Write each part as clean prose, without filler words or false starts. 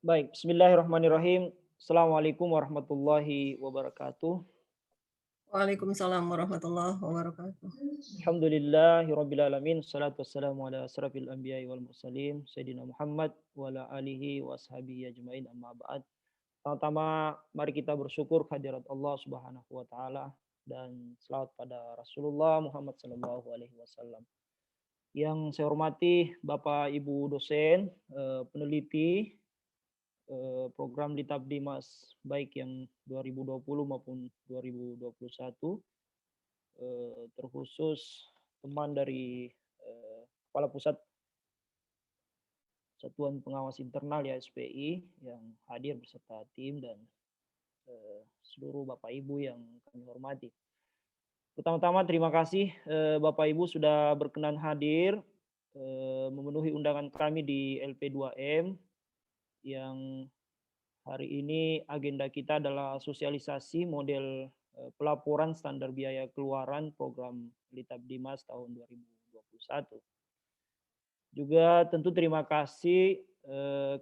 Baik, bismillahirrahmanirrahim. Assalamualaikum warahmatullahi wabarakatuh. Waalaikumsalam warahmatullahi wabarakatuh. Alhamdulillahirabbil alamin. Wassalatu wassalamu ala asrafil anbiya'i wal mursalin sayyidina Muhammad wa ala alihi wa ashabihi ajmain amma ba'd. Pertama, mari kita bersyukur kehadirat Allah Subhanahu wa taala dan selawat pada Rasulullah Muhammad sallallahu alaihi wasallam. Yang saya hormati Bapak Ibu dosen, peneliti program Litabdimas baik yang 2020 maupun 2021, terkhusus teman dari Kepala Pusat Satuan Pengawas Internal ya SPI yang hadir beserta tim dan seluruh Bapak Ibu yang kami hormati. Pertama-tama terima kasih Bapak Ibu sudah berkenan hadir memenuhi undangan kami di LP2M yang hari ini agenda kita adalah sosialisasi model pelaporan standar biaya keluaran program Litabdimas tahun 2021. Juga tentu terima kasih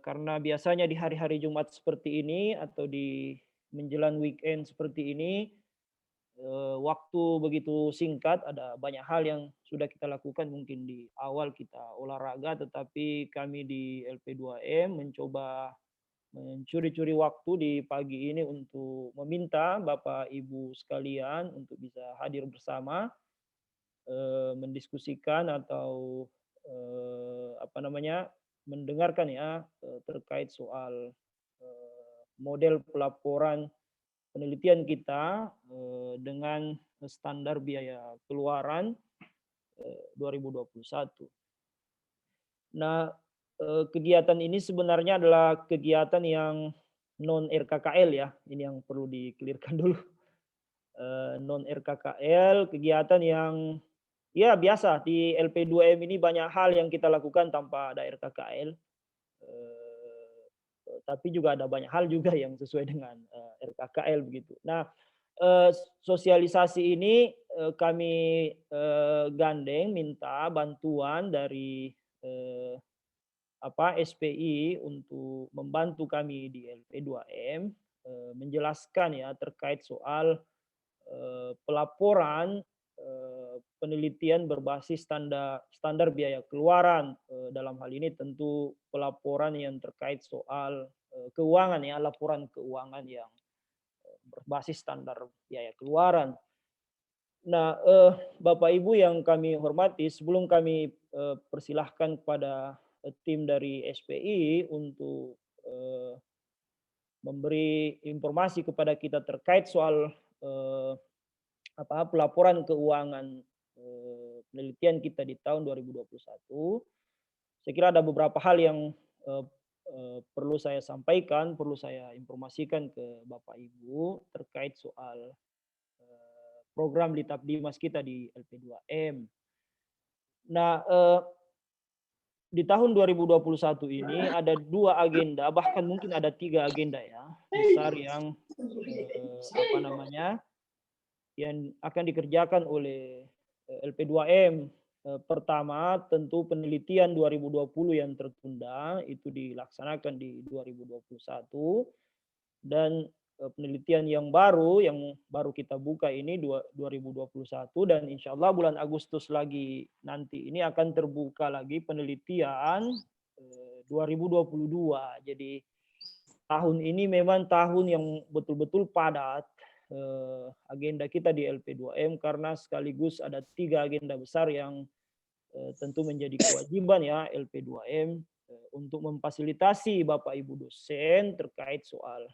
karena biasanya di hari-hari Jumat seperti ini atau di menjelang weekend seperti ini waktu begitu singkat, ada banyak hal yang sudah kita lakukan mungkin di awal kita olahraga, tetapi kami di LP2M mencoba mencuri-curi waktu di pagi ini untuk meminta Bapak Ibu sekalian untuk bisa hadir bersama mendiskusikan atau apa namanya mendengarkan ya terkait soal model pelaporan penelitian kita dengan standar biaya keluaran 2021. Nah, kegiatan ini sebenarnya adalah kegiatan yang non RKKL ya. Ini yang perlu dikelirkan dulu. Non RKKL, kegiatan yang ya biasa di LP2M ini banyak hal yang kita lakukan tanpa ada RKKL. Tapi juga ada banyak hal juga yang sesuai dengan RKKL begitu. Nah, sosialisasi ini kami gandeng minta bantuan dari SPI untuk membantu kami di LP2M menjelaskan ya terkait soal pelaporan penelitian berbasis standar biaya keluaran. Dalam hal ini tentu pelaporan yang terkait soal keuangan ya, laporan keuangan yang berbasis standar biaya keluaran. Nah, Bapak Ibu yang kami hormati, sebelum kami persilahkan kepada tim dari SPI untuk memberi informasi kepada kita terkait soal pelaporan keuangan penelitian kita di tahun 2021. Saya kira ada beberapa hal yang perlu saya sampaikan, perlu saya informasikan ke Bapak Ibu terkait soal program Litabdimas kita di LP2M. Nah, di tahun 2021 ini ada 2 agenda, bahkan mungkin ada 3 agenda ya, besar yang yang akan dikerjakan oleh LP2M. Pertama, tentu penelitian 2020 yang tertunda itu dilaksanakan di 2021 dan penelitian yang baru kita buka ini 2021 dan insya Allah bulan Agustus lagi nanti ini akan terbuka lagi penelitian 2022. Jadi tahun ini memang tahun yang betul-betul padat agenda kita di LP2M karena sekaligus ada 3 agenda besar yang tentu menjadi kewajiban ya LP2M untuk memfasilitasi Bapak Ibu dosen terkait soal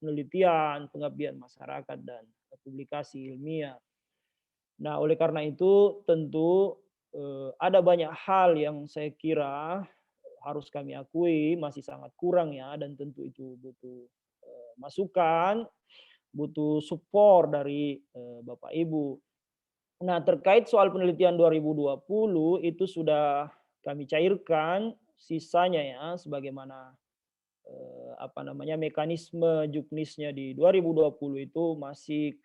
penelitian, pengabdian masyarakat dan publikasi ilmiah. Nah, oleh karena itu tentu ada banyak hal yang saya kira harus kami akui masih sangat kurang ya dan tentu itu butuh masukan, butuh support dari Bapak Ibu. Nah, terkait soal penelitian 2020 itu sudah kami cairkan sisanya ya sebagaimana mekanisme juknisnya di 2020 itu masih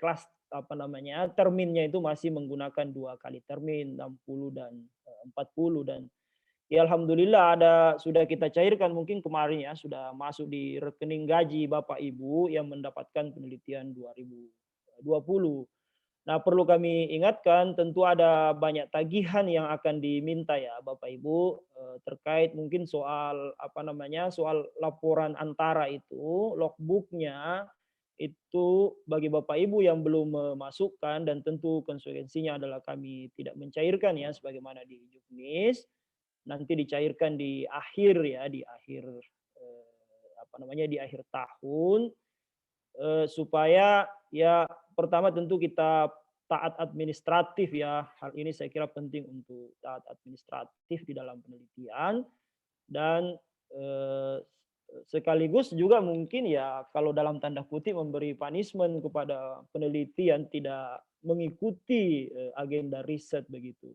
terminnya itu masih menggunakan 2 kali termin 60 dan 40 dan Ya alhamdulillah sudah kita cairkan mungkin kemarin ya, sudah masuk di rekening gaji Bapak Ibu yang mendapatkan penelitian 2020. Nah, perlu kami ingatkan tentu ada banyak tagihan yang akan diminta ya Bapak Ibu, terkait mungkin soal apa namanya, soal laporan antara itu, logbook-nya itu bagi Bapak Ibu yang belum memasukkan dan tentu konsekuensinya adalah kami tidak mencairkan ya sebagaimana di Juknis, nanti dicairkan di akhir ya, di akhir, apa namanya, di akhir tahun, supaya ya pertama tentu kita taat administratif ya, hal ini saya kira penting untuk taat administratif di dalam penelitian dan, sekaligus juga mungkin ya kalau dalam tanda kutip memberi punishment kepada peneliti yang tidak mengikuti, agenda riset begitu.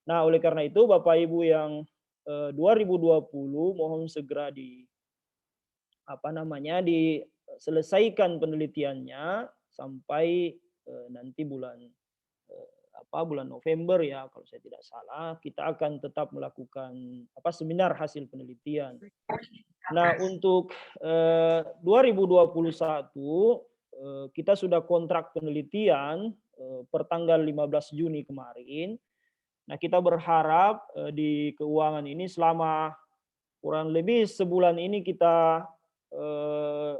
Nah oleh karena itu Bapak Ibu yang, 2020 mohon segera apa namanya, diselesaikan penelitiannya sampai, nanti bulan, bulan November ya kalau saya tidak salah, kita akan tetap melakukan seminar hasil penelitian. Nah untuk, 2021, kita sudah kontrak penelitian, per tanggal 15 Juni kemarin. Nah kita berharap, di keuangan ini selama kurang lebih sebulan ini kita,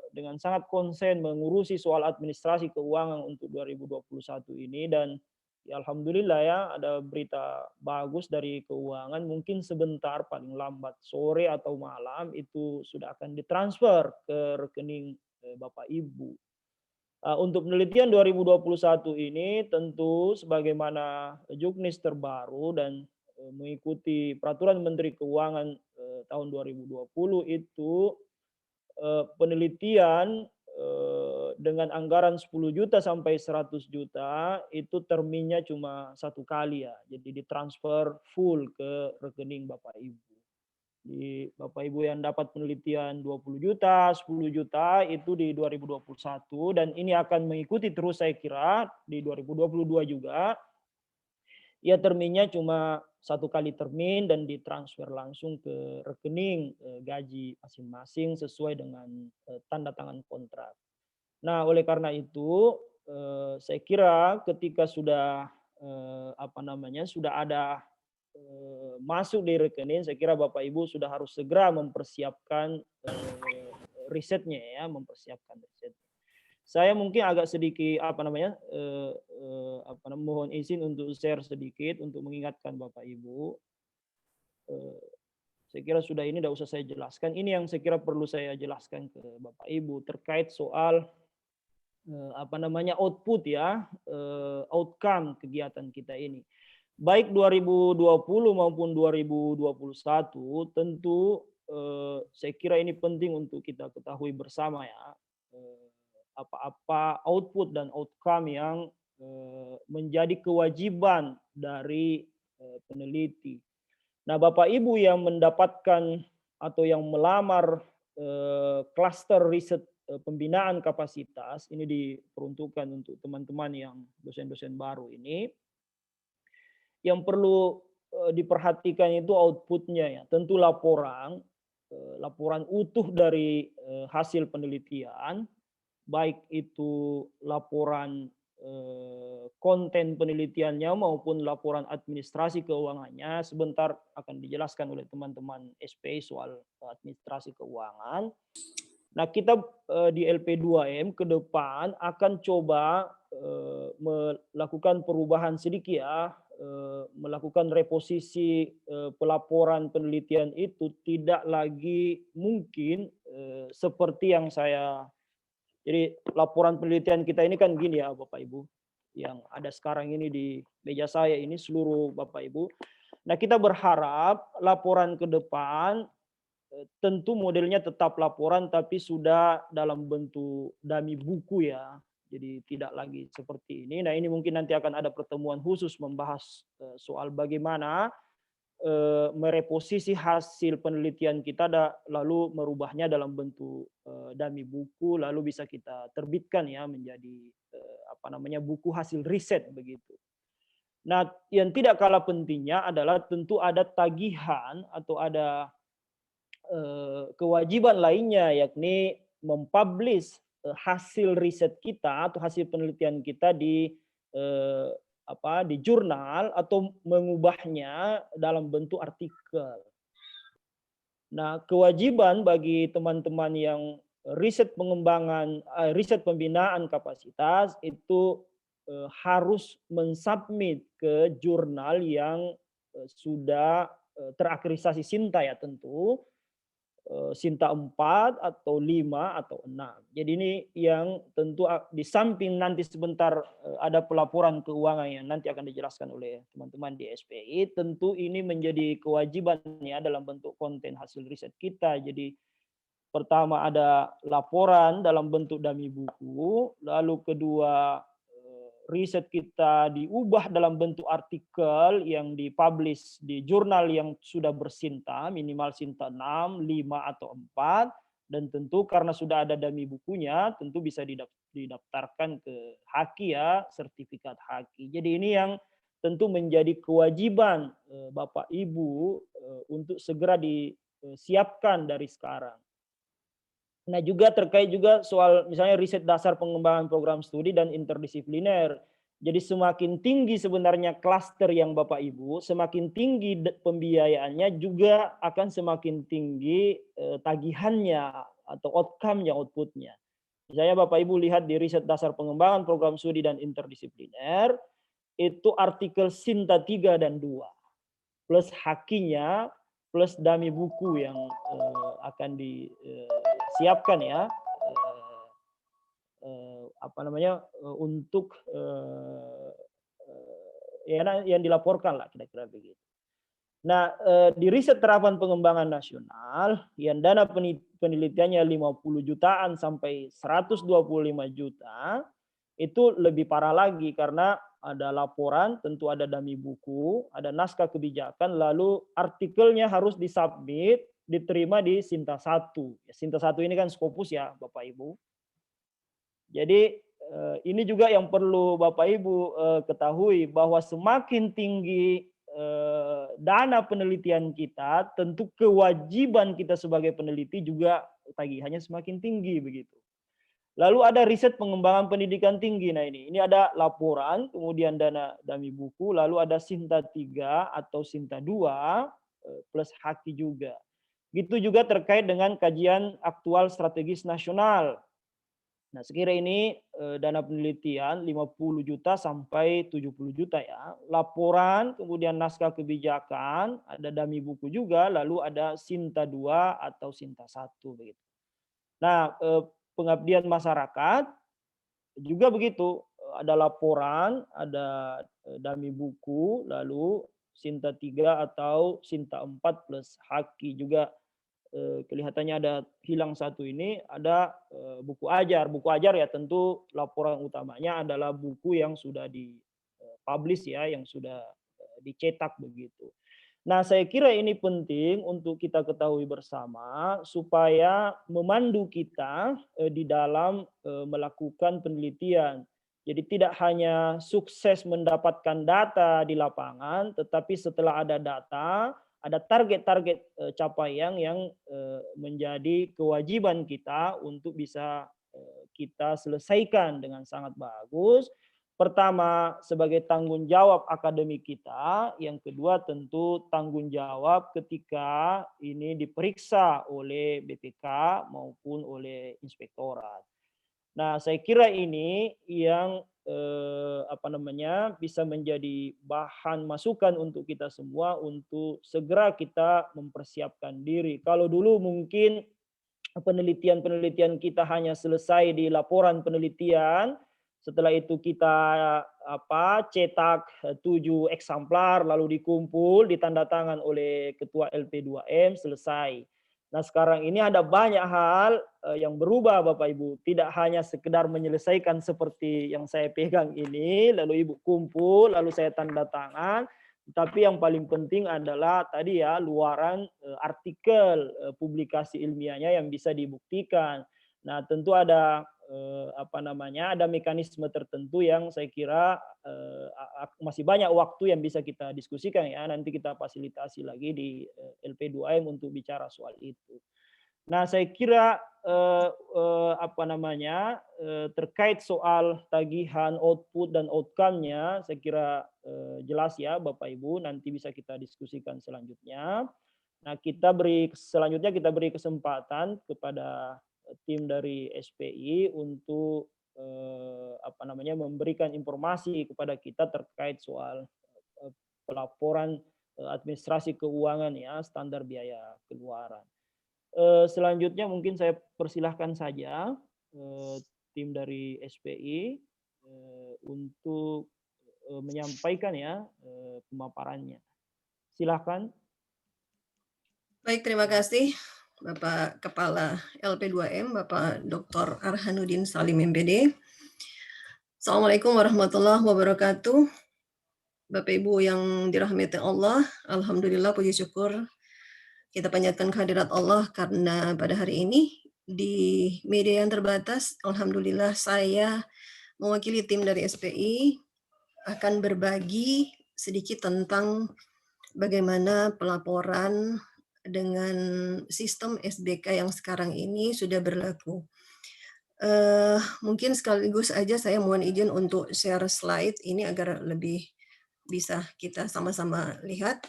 dengan sangat konsen mengurusi soal administrasi keuangan untuk 2021 ini dan ya alhamdulillah ya ada berita bagus dari keuangan mungkin sebentar paling lambat sore atau malam itu sudah akan ditransfer ke rekening, Bapak Ibu. Untuk penelitian 2021 ini tentu sebagaimana juknis terbaru dan, mengikuti peraturan Menteri Keuangan, tahun 2020 itu, penelitian, dengan anggaran 10 juta sampai 100 juta itu terminnya cuma satu kali ya, jadi ditransfer full ke rekening Bapak Ibu. Di Bapak Ibu yang dapat penelitian 20 juta, 10 juta itu di 2021 dan ini akan mengikuti terus saya kira di 2022 juga. Ya terminnya cuma satu kali termin dan ditransfer langsung ke rekening, gaji masing-masing sesuai dengan, tanda tangan kontrak. Nah oleh karena itu, saya kira ketika sudah, sudah ada masuk di rekening, saya kira Bapak Ibu sudah harus segera mempersiapkan, risetnya ya, mempersiapkan riset. Saya mungkin agak sedikit mohon izin untuk share sedikit untuk mengingatkan Bapak Ibu. Eee, saya kira sudah ini tidak usah saya jelaskan. Ini yang saya kira perlu saya jelaskan ke Bapak Ibu terkait soal, output ya, outcome kegiatan kita ini. Baik 2020 maupun 2021 tentu, saya kira ini penting untuk kita ketahui bersama ya, apa-apa output dan outcome yang, menjadi kewajiban dari, peneliti. Nah Bapak Ibu yang mendapatkan atau yang melamar, klaster riset, pembinaan kapasitas, ini diperuntukkan untuk teman-teman yang dosen-dosen baru ini. Yang perlu, diperhatikan itu outputnya ya, tentu laporan utuh dari, hasil penelitian, baik itu laporan, konten penelitiannya maupun laporan administrasi keuangannya, sebentar akan dijelaskan oleh teman-teman SPI soal administrasi keuangan. Nah kita, di LP2M ke depan akan coba, melakukan perubahan sedikit ya, melakukan reposisi, pelaporan penelitian itu tidak lagi mungkin, seperti yang jadi laporan penelitian kita ini kan gini ya Bapak Ibu, yang ada sekarang ini di meja saya ini seluruh Bapak Ibu. Nah kita berharap laporan ke depan, tentu modelnya tetap laporan tapi sudah dalam bentuk dummy buku ya. Jadi tidak lagi seperti ini. Nah ini mungkin nanti akan ada pertemuan khusus membahas, soal bagaimana, mereposisi hasil penelitian kita lalu merubahnya dalam bentuk, dummy buku lalu bisa kita terbitkan ya menjadi, buku hasil riset begitu. Nah, yang tidak kalah pentingnya adalah tentu ada tagihan atau ada kewajiban lainnya, yakni mempublish hasil riset kita atau hasil penelitian kita di eh, di jurnal atau mengubahnya dalam bentuk artikel. Nah, kewajiban bagi teman-teman yang riset pengembangan, riset pembinaan kapasitas itu harus mensubmit ke jurnal yang sudah terakreditasi Sinta ya tentu, Sinta 4 atau 5 atau 6. Jadi ini yang tentu di samping nanti sebentar ada pelaporan keuangan yang nanti akan dijelaskan oleh teman-teman di SPI, tentu ini menjadi kewajiban ya dalam bentuk konten hasil riset kita. Jadi pertama ada laporan dalam bentuk dummy buku, lalu kedua riset kita diubah dalam bentuk artikel yang dipublish di jurnal yang sudah bersinta, minimal Sinta 6, 5 atau 4, dan tentu karena sudah ada dummy bukunya, tentu bisa didaftarkan ke Haki ya, sertifikat Haki. Jadi ini yang tentu menjadi kewajiban Bapak Ibu untuk segera disiapkan dari sekarang. Nah, juga terkait juga soal misalnya riset dasar pengembangan program studi dan interdisipliner. Jadi semakin tinggi sebenarnya klaster yang Bapak Ibu, semakin tinggi pembiayaannya juga akan semakin tinggi tagihannya atau outcome-nya, output-nya. Misalnya Bapak Ibu lihat di riset dasar pengembangan program studi dan interdisipliner, itu artikel Sinta 3 dan 2 plus hakinya plus dummy buku yang akan disiapkan ya untuk yang dilaporkan lah kira-kira begitu. Nah, di riset terapan pengembangan nasional yang dana penelitiannya 50 jutaan sampai 125 juta itu lebih parah lagi karena ada laporan, tentu ada dummy buku, ada naskah kebijakan, lalu artikelnya harus disubmit, diterima di Sinta 1. Sinta 1 ini kan Scopus ya, Bapak Ibu. Jadi ini juga yang perlu Bapak Ibu ketahui bahwa semakin tinggi dana penelitian kita, tentu kewajiban kita sebagai peneliti juga tagihannya semakin tinggi begitu. Lalu ada riset pengembangan pendidikan tinggi. Nah ini ada laporan, kemudian dana dummy buku, lalu ada Sinta 3 atau Sinta 2 plus Haki juga. Gitu juga terkait dengan kajian aktual strategis nasional. Nah, sekira ini dana penelitian 50 juta sampai 70 juta ya. Laporan, kemudian naskah kebijakan, ada dummy buku juga, lalu ada Sinta 2 atau Sinta 1 begitu. Nah, pengabdian masyarakat juga begitu, ada laporan, ada dummy buku, lalu Sinta 3 atau Sinta 4 plus Haki juga kelihatannya ada hilang satu ini, ada buku ajar. Buku ajar ya tentu laporan utamanya adalah buku yang sudah dipublish ya, yang sudah dicetak begitu. Nah, saya kira ini penting untuk kita ketahui bersama supaya memandu kita di dalam melakukan penelitian. Jadi tidak hanya sukses mendapatkan data di lapangan, tetapi setelah ada data, ada target-target capaian yang menjadi kewajiban kita untuk bisa kita selesaikan dengan sangat bagus. Pertama, sebagai tanggung jawab akademik kita. Yang kedua, tentu tanggung jawab ketika ini diperiksa oleh BPK maupun oleh inspektorat. Nah, saya kira ini yang bisa menjadi bahan masukan untuk kita semua untuk segera kita mempersiapkan diri. Kalau dulu mungkin penelitian-penelitian kita hanya selesai di laporan penelitian, setelah itu kita cetak 7 eksemplar lalu dikumpul ditanda tangan oleh ketua LP2M selesai. Nah, sekarang ini ada banyak hal yang berubah Bapak Ibu, tidak hanya sekedar menyelesaikan seperti yang saya pegang ini, lalu Ibu kumpul, lalu saya tanda tangan, tapi yang paling penting adalah tadi ya luaran artikel publikasi ilmiahnya yang bisa dibuktikan. Nah, tentu ada ada mekanisme tertentu yang saya kira masih banyak waktu yang bisa kita diskusikan ya. Nanti kita fasilitasi lagi di LP2M untuk bicara soal itu. Nah, saya kira terkait soal tagihan output dan outcome-nya, saya kira jelas ya Bapak Ibu, nanti bisa kita diskusikan selanjutnya. Nah, selanjutnya kita beri kesempatan kepada tim dari SPI untuk memberikan informasi kepada kita terkait soal pelaporan administrasi keuangan ya, standar biaya keluaran. Selanjutnya mungkin saya persilahkan saja tim dari SPI untuk menyampaikan ya pemaparannya. Silakan. Baik, terima kasih Bapak Kepala LP2M, Bapak Dr. Arhanuddin Salim MPD. Assalamualaikum warahmatullahi wabarakatuh. Bapak Ibu yang dirahmati Allah, alhamdulillah puji syukur kita panjatkan kehadirat Allah karena pada hari ini di media yang terbatas, alhamdulillah saya mewakili tim dari SPI akan berbagi sedikit tentang bagaimana pelaporan dengan sistem SBK yang sekarang ini sudah berlaku. Mungkin sekaligus aja saya mohon izin untuk share slide ini agar lebih bisa kita sama-sama lihat.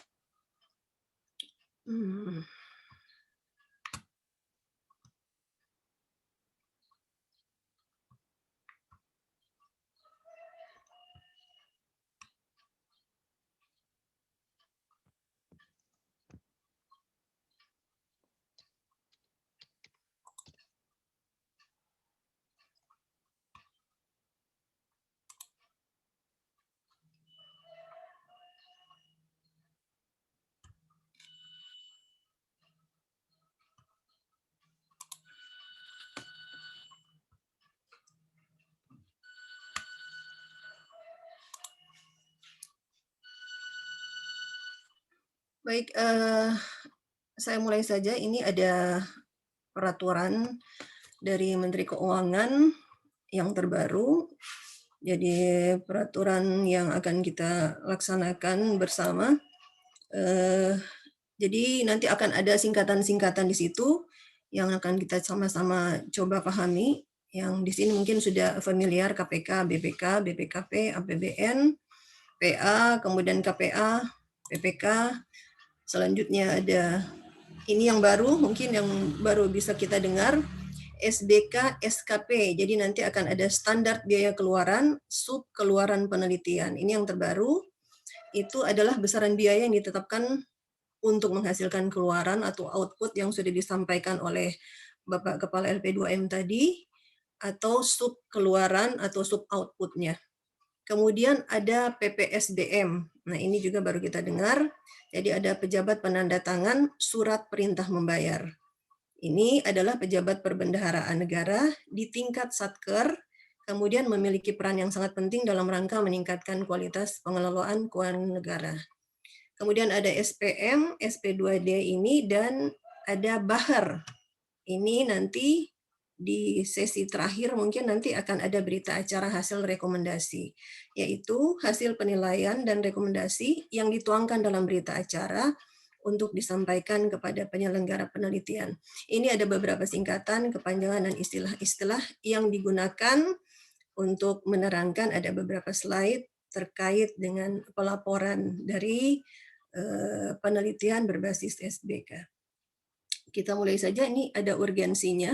Baik, saya mulai saja. Ini ada peraturan dari Menteri Keuangan yang terbaru. Jadi peraturan yang akan kita laksanakan bersama. Jadi nanti akan ada singkatan-singkatan di situ yang akan kita sama-sama coba pahami. Yang di sini mungkin sudah familiar KPK, BPK, BPKP, APBN, PA, kemudian KPA, PPK. Selanjutnya ada ini yang baru, mungkin yang baru bisa kita dengar, SBK, SKP. Jadi nanti akan ada standar biaya keluaran, sub keluaran penelitian. Ini yang terbaru, itu adalah besaran biaya yang ditetapkan untuk menghasilkan keluaran atau output yang sudah disampaikan oleh Bapak Kepala LP2M tadi, atau sub keluaran atau sub outputnya. Kemudian ada PPSDM. Nah, ini juga baru kita dengar. Jadi ada pejabat penanda tangan surat perintah membayar. Ini adalah pejabat perbendaharaan negara di tingkat Satker, kemudian memiliki peran yang sangat penting dalam rangka meningkatkan kualitas pengelolaan keuangan negara. Kemudian ada SPM, SP2D ini, dan ada BAHER. Ini nanti di sesi terakhir mungkin nanti akan ada berita acara hasil rekomendasi, yaitu hasil penilaian dan rekomendasi yang dituangkan dalam berita acara untuk disampaikan kepada penyelenggara penelitian. Ini ada beberapa singkatan, kepanjangan, dan istilah-istilah yang digunakan untuk menerangkan. Ada beberapa slide terkait dengan pelaporan dari penelitian berbasis SBK. Kita mulai saja, ini ada urgensinya.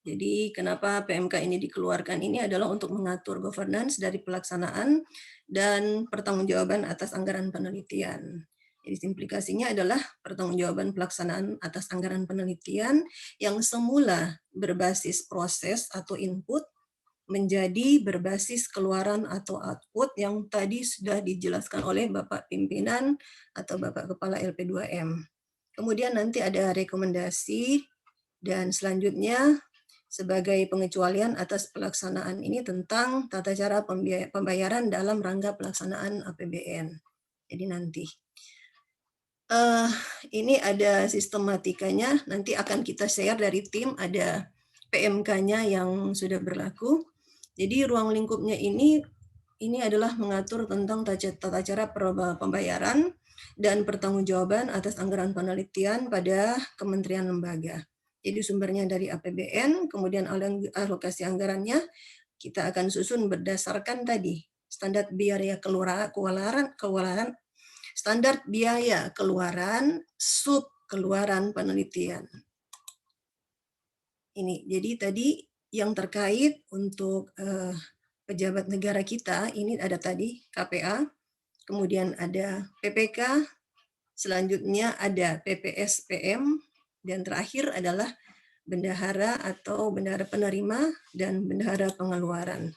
Jadi kenapa PMK ini dikeluarkan ini adalah untuk mengatur governance dari pelaksanaan dan pertanggungjawaban atas anggaran penelitian. Jadi implikasinya adalah pertanggungjawaban pelaksanaan atas anggaran penelitian yang semula berbasis proses atau input menjadi berbasis keluaran atau output yang tadi sudah dijelaskan oleh Bapak Pimpinan atau Bapak Kepala LP2M. Kemudian nanti ada rekomendasi, dan selanjutnya sebagai pengecualian atas pelaksanaan ini tentang tata cara pembayaran dalam rangka pelaksanaan APBN. Jadi nanti ini ada sistematikanya, nanti akan kita share dari tim. Ada PMK-nya yang sudah berlaku. Jadi ruang lingkupnya ini adalah mengatur tentang tata cara pembayaran dan pertanggungjawaban atas anggaran penelitian pada kementerian lembaga. Jadi sumbernya dari APBN, kemudian alokasi anggarannya kita akan susun berdasarkan tadi standar biaya keluaran, standar biaya keluaran, sub keluaran penelitian. Ini jadi tadi yang terkait untuk pejabat negara kita, ini ada tadi KPA, kemudian ada PPK, selanjutnya ada PPSPM, dan terakhir adalah bendahara atau bendahara penerima dan bendahara pengeluaran.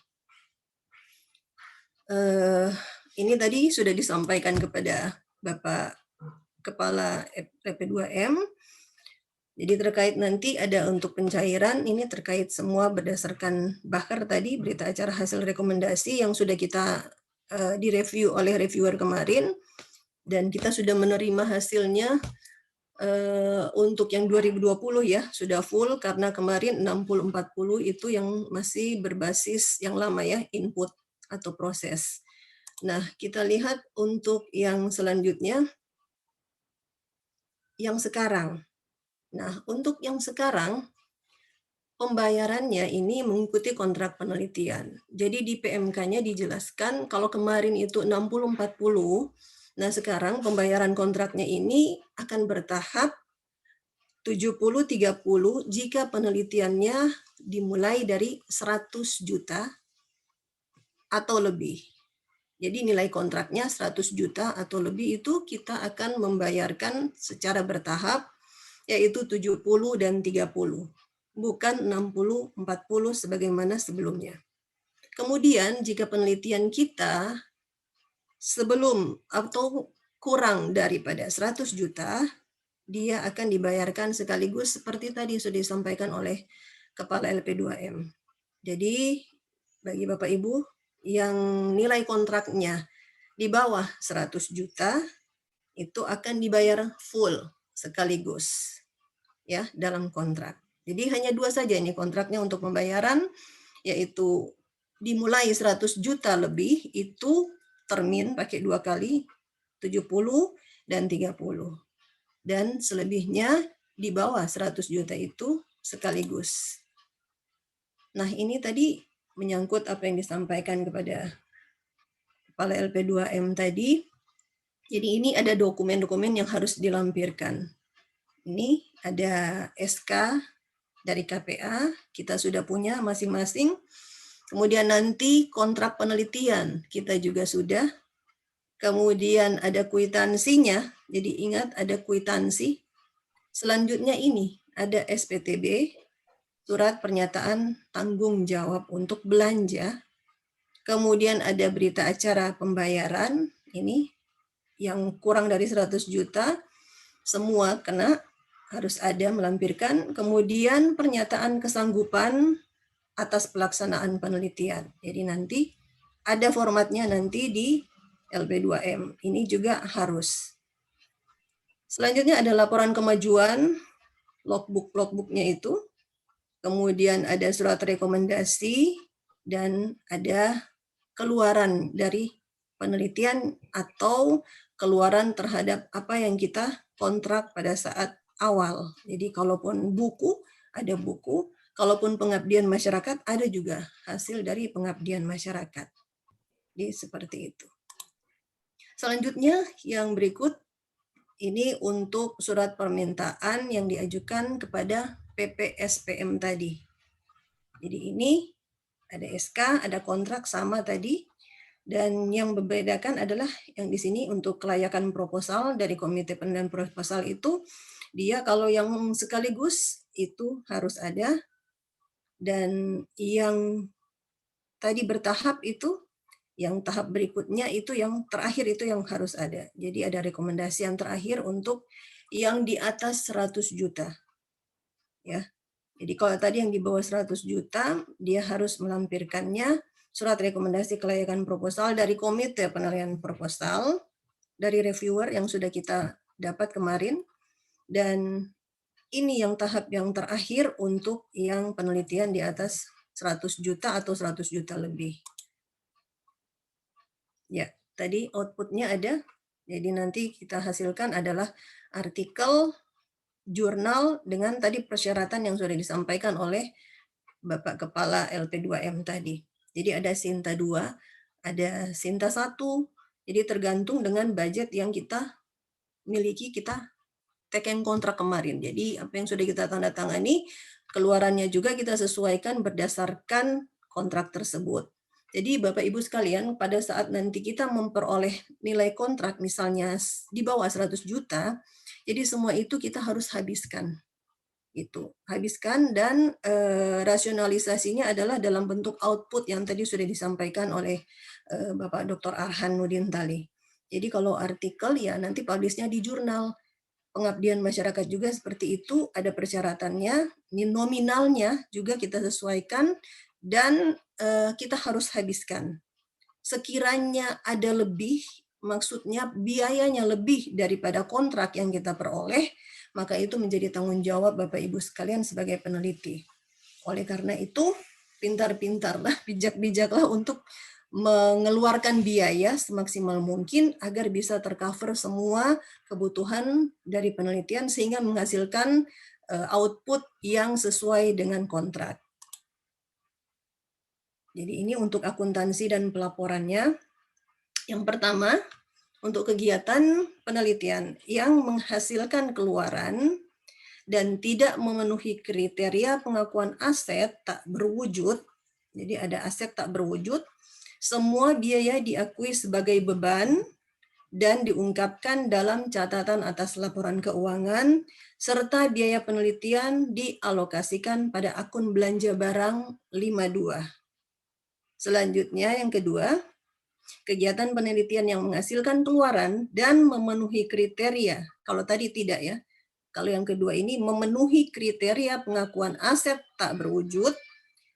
Ini tadi sudah disampaikan kepada Bapak Kepala LP2M. Jadi terkait nanti ada untuk pencairan, ini terkait semua berdasarkan bahkan tadi berita acara hasil rekomendasi yang sudah kita direview oleh reviewer kemarin, dan kita sudah menerima hasilnya untuk yang 2020 ya, sudah full karena kemarin 60-40 itu yang masih berbasis yang lama ya, input atau proses. Nah, kita lihat untuk yang selanjutnya, yang sekarang. Nah, untuk yang sekarang, pembayarannya ini mengikuti kontrak penelitian. Jadi di PMK-nya dijelaskan kalau kemarin itu 60-40, nah sekarang pembayaran kontraknya ini akan bertahap 70-30 jika penelitiannya dimulai dari 100 juta atau lebih. Jadi nilai kontraknya 100 juta atau lebih itu kita akan membayarkan secara bertahap, yaitu 70 dan 30, bukan 60-40 sebagaimana sebelumnya. Kemudian jika penelitian kita sebelum atau kurang daripada 100 juta, dia akan dibayarkan sekaligus seperti tadi sudah disampaikan oleh Kepala LP2M. Jadi bagi Bapak Ibu yang nilai kontraknya di bawah 100 juta itu akan dibayar full sekaligus ya dalam kontrak. Jadi hanya dua saja ini kontraknya untuk pembayaran, yaitu dimulai 100 juta lebih itu termin pakai 2 kali 70 dan 30. Dan selebihnya di bawah 100 juta itu sekaligus. Nah, ini tadi menyangkut apa yang disampaikan kepada Kepala LP2M tadi. Jadi ini ada dokumen-dokumen yang harus dilampirkan. Ini ada SK dari KPA, kita sudah punya masing-masing. Kemudian nanti kontrak penelitian kita juga sudah. Kemudian ada kwitansinya, jadi ingat ada kwitansi. Selanjutnya ini ada SPTB, surat pernyataan tanggung jawab untuk belanja. Kemudian ada berita acara pembayaran, ini yang kurang dari 100 juta, semua kena, harus ada melampirkan. Kemudian pernyataan kesanggupan atas pelaksanaan penelitian. Jadi nanti ada formatnya nanti di LP2M, ini juga harus. Selanjutnya ada laporan kemajuan, logbook-logbooknya itu. Kemudian ada surat rekomendasi dan ada keluaran dari penelitian atau keluaran terhadap apa yang kita kontrak pada saat awal. Jadi kalaupun buku, ada buku. Kalaupun pengabdian masyarakat, ada juga hasil dari pengabdian masyarakat. Jadi seperti itu. Selanjutnya yang berikut, ini untuk surat permintaan yang diajukan kepada PPSPM tadi. Jadi ini ada SK, ada kontrak sama tadi, dan yang membedakan adalah yang di sini untuk kelayakan proposal dari Komite Penilaian Proposal itu, dia kalau yang sekaligus itu harus ada, dan yang tadi bertahap itu, yang tahap berikutnya itu yang terakhir itu yang harus ada. Jadi ada rekomendasi yang terakhir untuk yang di atas 100 juta. Ya. Jadi kalau tadi yang di bawah 100 juta, dia harus melampirkannya surat rekomendasi kelayakan proposal dari Komite Penilaian Proposal, dari reviewer yang sudah kita dapat kemarin, dan Ini yang tahap yang terakhir untuk yang penelitian di atas 100 juta atau 100 juta lebih. Ya, tadi outputnya ada. Jadi nanti kita hasilkan adalah artikel, jurnal dengan tadi persyaratan yang sudah disampaikan oleh Bapak Kepala LP2M tadi. Jadi ada Sinta 2, ada Sinta 1. Jadi tergantung dengan budget yang kita miliki, kita teken kontrak kemarin. Jadi apa yang sudah kita tanda tangani, keluarannya juga kita sesuaikan berdasarkan kontrak tersebut. Jadi Bapak Ibu sekalian, pada saat nanti kita memperoleh nilai kontrak misalnya di bawah 100 juta, jadi semua itu kita harus habiskan. Habiskan dan rasionalisasinya adalah dalam bentuk output yang tadi sudah disampaikan oleh Bapak Dr. Arhan Nudin Tali. Jadi kalau artikel ya nanti publishnya di jurnal. Pengabdian masyarakat juga seperti itu, ada persyaratannya, nominalnya juga kita sesuaikan, dan kita harus habiskan. Sekiranya ada lebih, maksudnya biayanya lebih daripada kontrak yang kita peroleh, maka itu menjadi tanggung jawab Bapak Ibu sekalian sebagai peneliti. Oleh karena itu, pintar-pintarlah, bijak-bijaklah untuk mengeluarkan biaya semaksimal mungkin agar bisa tercover semua kebutuhan dari penelitian sehingga menghasilkan output yang sesuai dengan kontrak. Jadi ini untuk akuntansi dan pelaporannya. Yang pertama, untuk kegiatan penelitian yang menghasilkan keluaran dan tidak memenuhi kriteria pengakuan aset tak berwujud, jadi ada aset tak berwujud, semua biaya diakui sebagai beban dan diungkapkan dalam catatan atas laporan keuangan, serta biaya penelitian dialokasikan pada akun belanja barang 52. Selanjutnya yang kedua, kegiatan penelitian yang menghasilkan keluaran dan memenuhi kriteria. Kalau tadi tidak ya. Kalau yang kedua ini memenuhi kriteria pengakuan aset tak berwujud,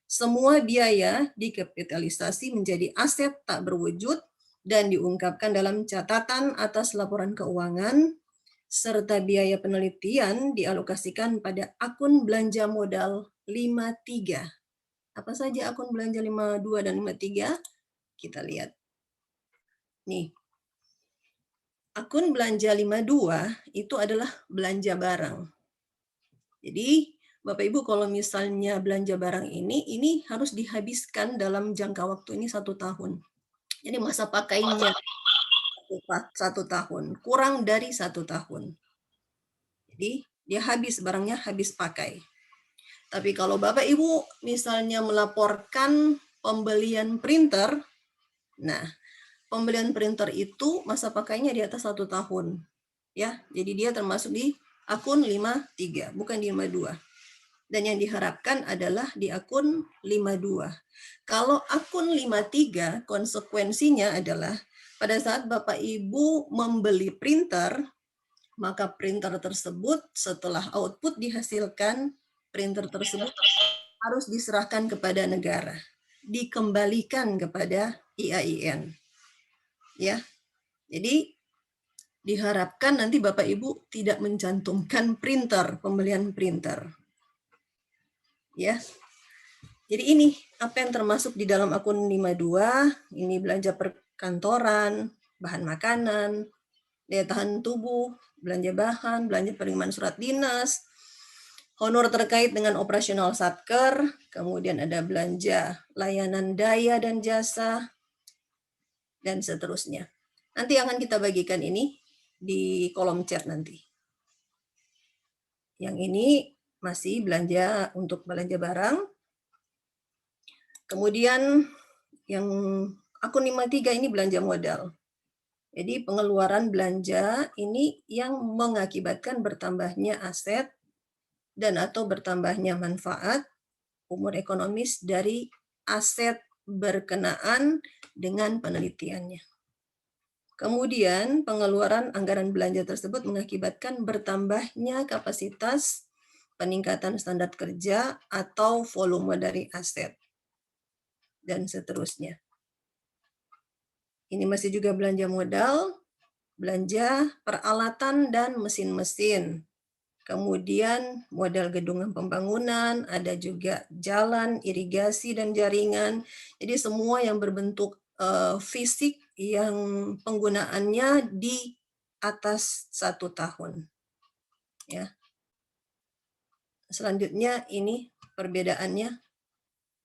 semua biaya dikapitalisasi menjadi aset tak berwujud dan diungkapkan dalam catatan atas laporan keuangan, serta biaya penelitian dialokasikan pada akun belanja modal 53. Apa saja akun belanja 52 dan 53? Kita lihat. Nih, akun belanja 52 itu adalah belanja barang. Jadi Bapak Ibu kalau misalnya belanja barang ini harus dihabiskan dalam jangka waktu ini 1 tahun. Jadi masa pakainya 1 tahun, kurang dari 1 tahun. Jadi dia habis, barangnya habis pakai. Tapi kalau Bapak Ibu misalnya melaporkan pembelian printer, nah pembelian printer itu masa pakainya di atas 1 tahun. Ya, jadi dia termasuk di akun 53, bukan di 52. Dan yang diharapkan adalah di akun 52. Kalau akun 53, konsekuensinya adalah pada saat Bapak Ibu membeli printer, maka printer tersebut setelah output dihasilkan, printer tersebut harus diserahkan kepada negara, dikembalikan kepada IAIN. Ya. Jadi diharapkan nanti Bapak Ibu tidak mencantumkan printer, pembelian printer. Ya. Jadi ini apa yang termasuk di dalam akun 52, ini belanja perkantoran, bahan makanan, daya tahan tubuh, belanja bahan, belanja penerimaan surat dinas, honor terkait dengan operasional satker, kemudian ada belanja layanan daya dan jasa, dan seterusnya. Nanti akan kita bagikan ini di kolom chat nanti. Yang ini masih belanja untuk belanja barang. Kemudian yang akun 53 ini belanja modal. Jadi pengeluaran belanja ini yang mengakibatkan bertambahnya aset dan atau bertambahnya manfaat umur ekonomis dari aset berkenaan dengan penelitiannya. Kemudian pengeluaran anggaran belanja tersebut mengakibatkan bertambahnya kapasitas, peningkatan standar kerja, atau volume dari aset, dan seterusnya. Ini masih juga belanja modal, belanja peralatan dan mesin-mesin. kemudian modal gedung pembangunan, ada juga jalan, irigasi, dan jaringan. Jadi semua yang berbentuk fisik yang penggunaannya di atas 1 tahun. Ya. Selanjutnya ini perbedaannya.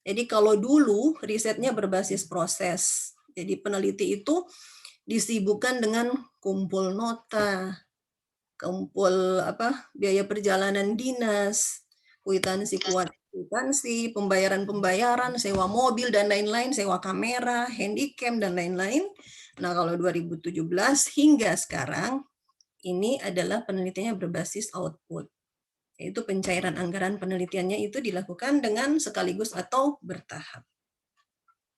Jadi kalau dulu risetnya berbasis proses. Jadi peneliti itu disibukkan dengan kumpul nota, kumpul biaya perjalanan dinas, kwitansi, pembayaran, sewa mobil dan lain-lain, sewa kamera, handycam dan lain-lain. Nah, kalau 2017 hingga sekarang ini adalah penelitiannya berbasis output. Yaitu pencairan anggaran penelitiannya itu dilakukan dengan sekaligus atau bertahap.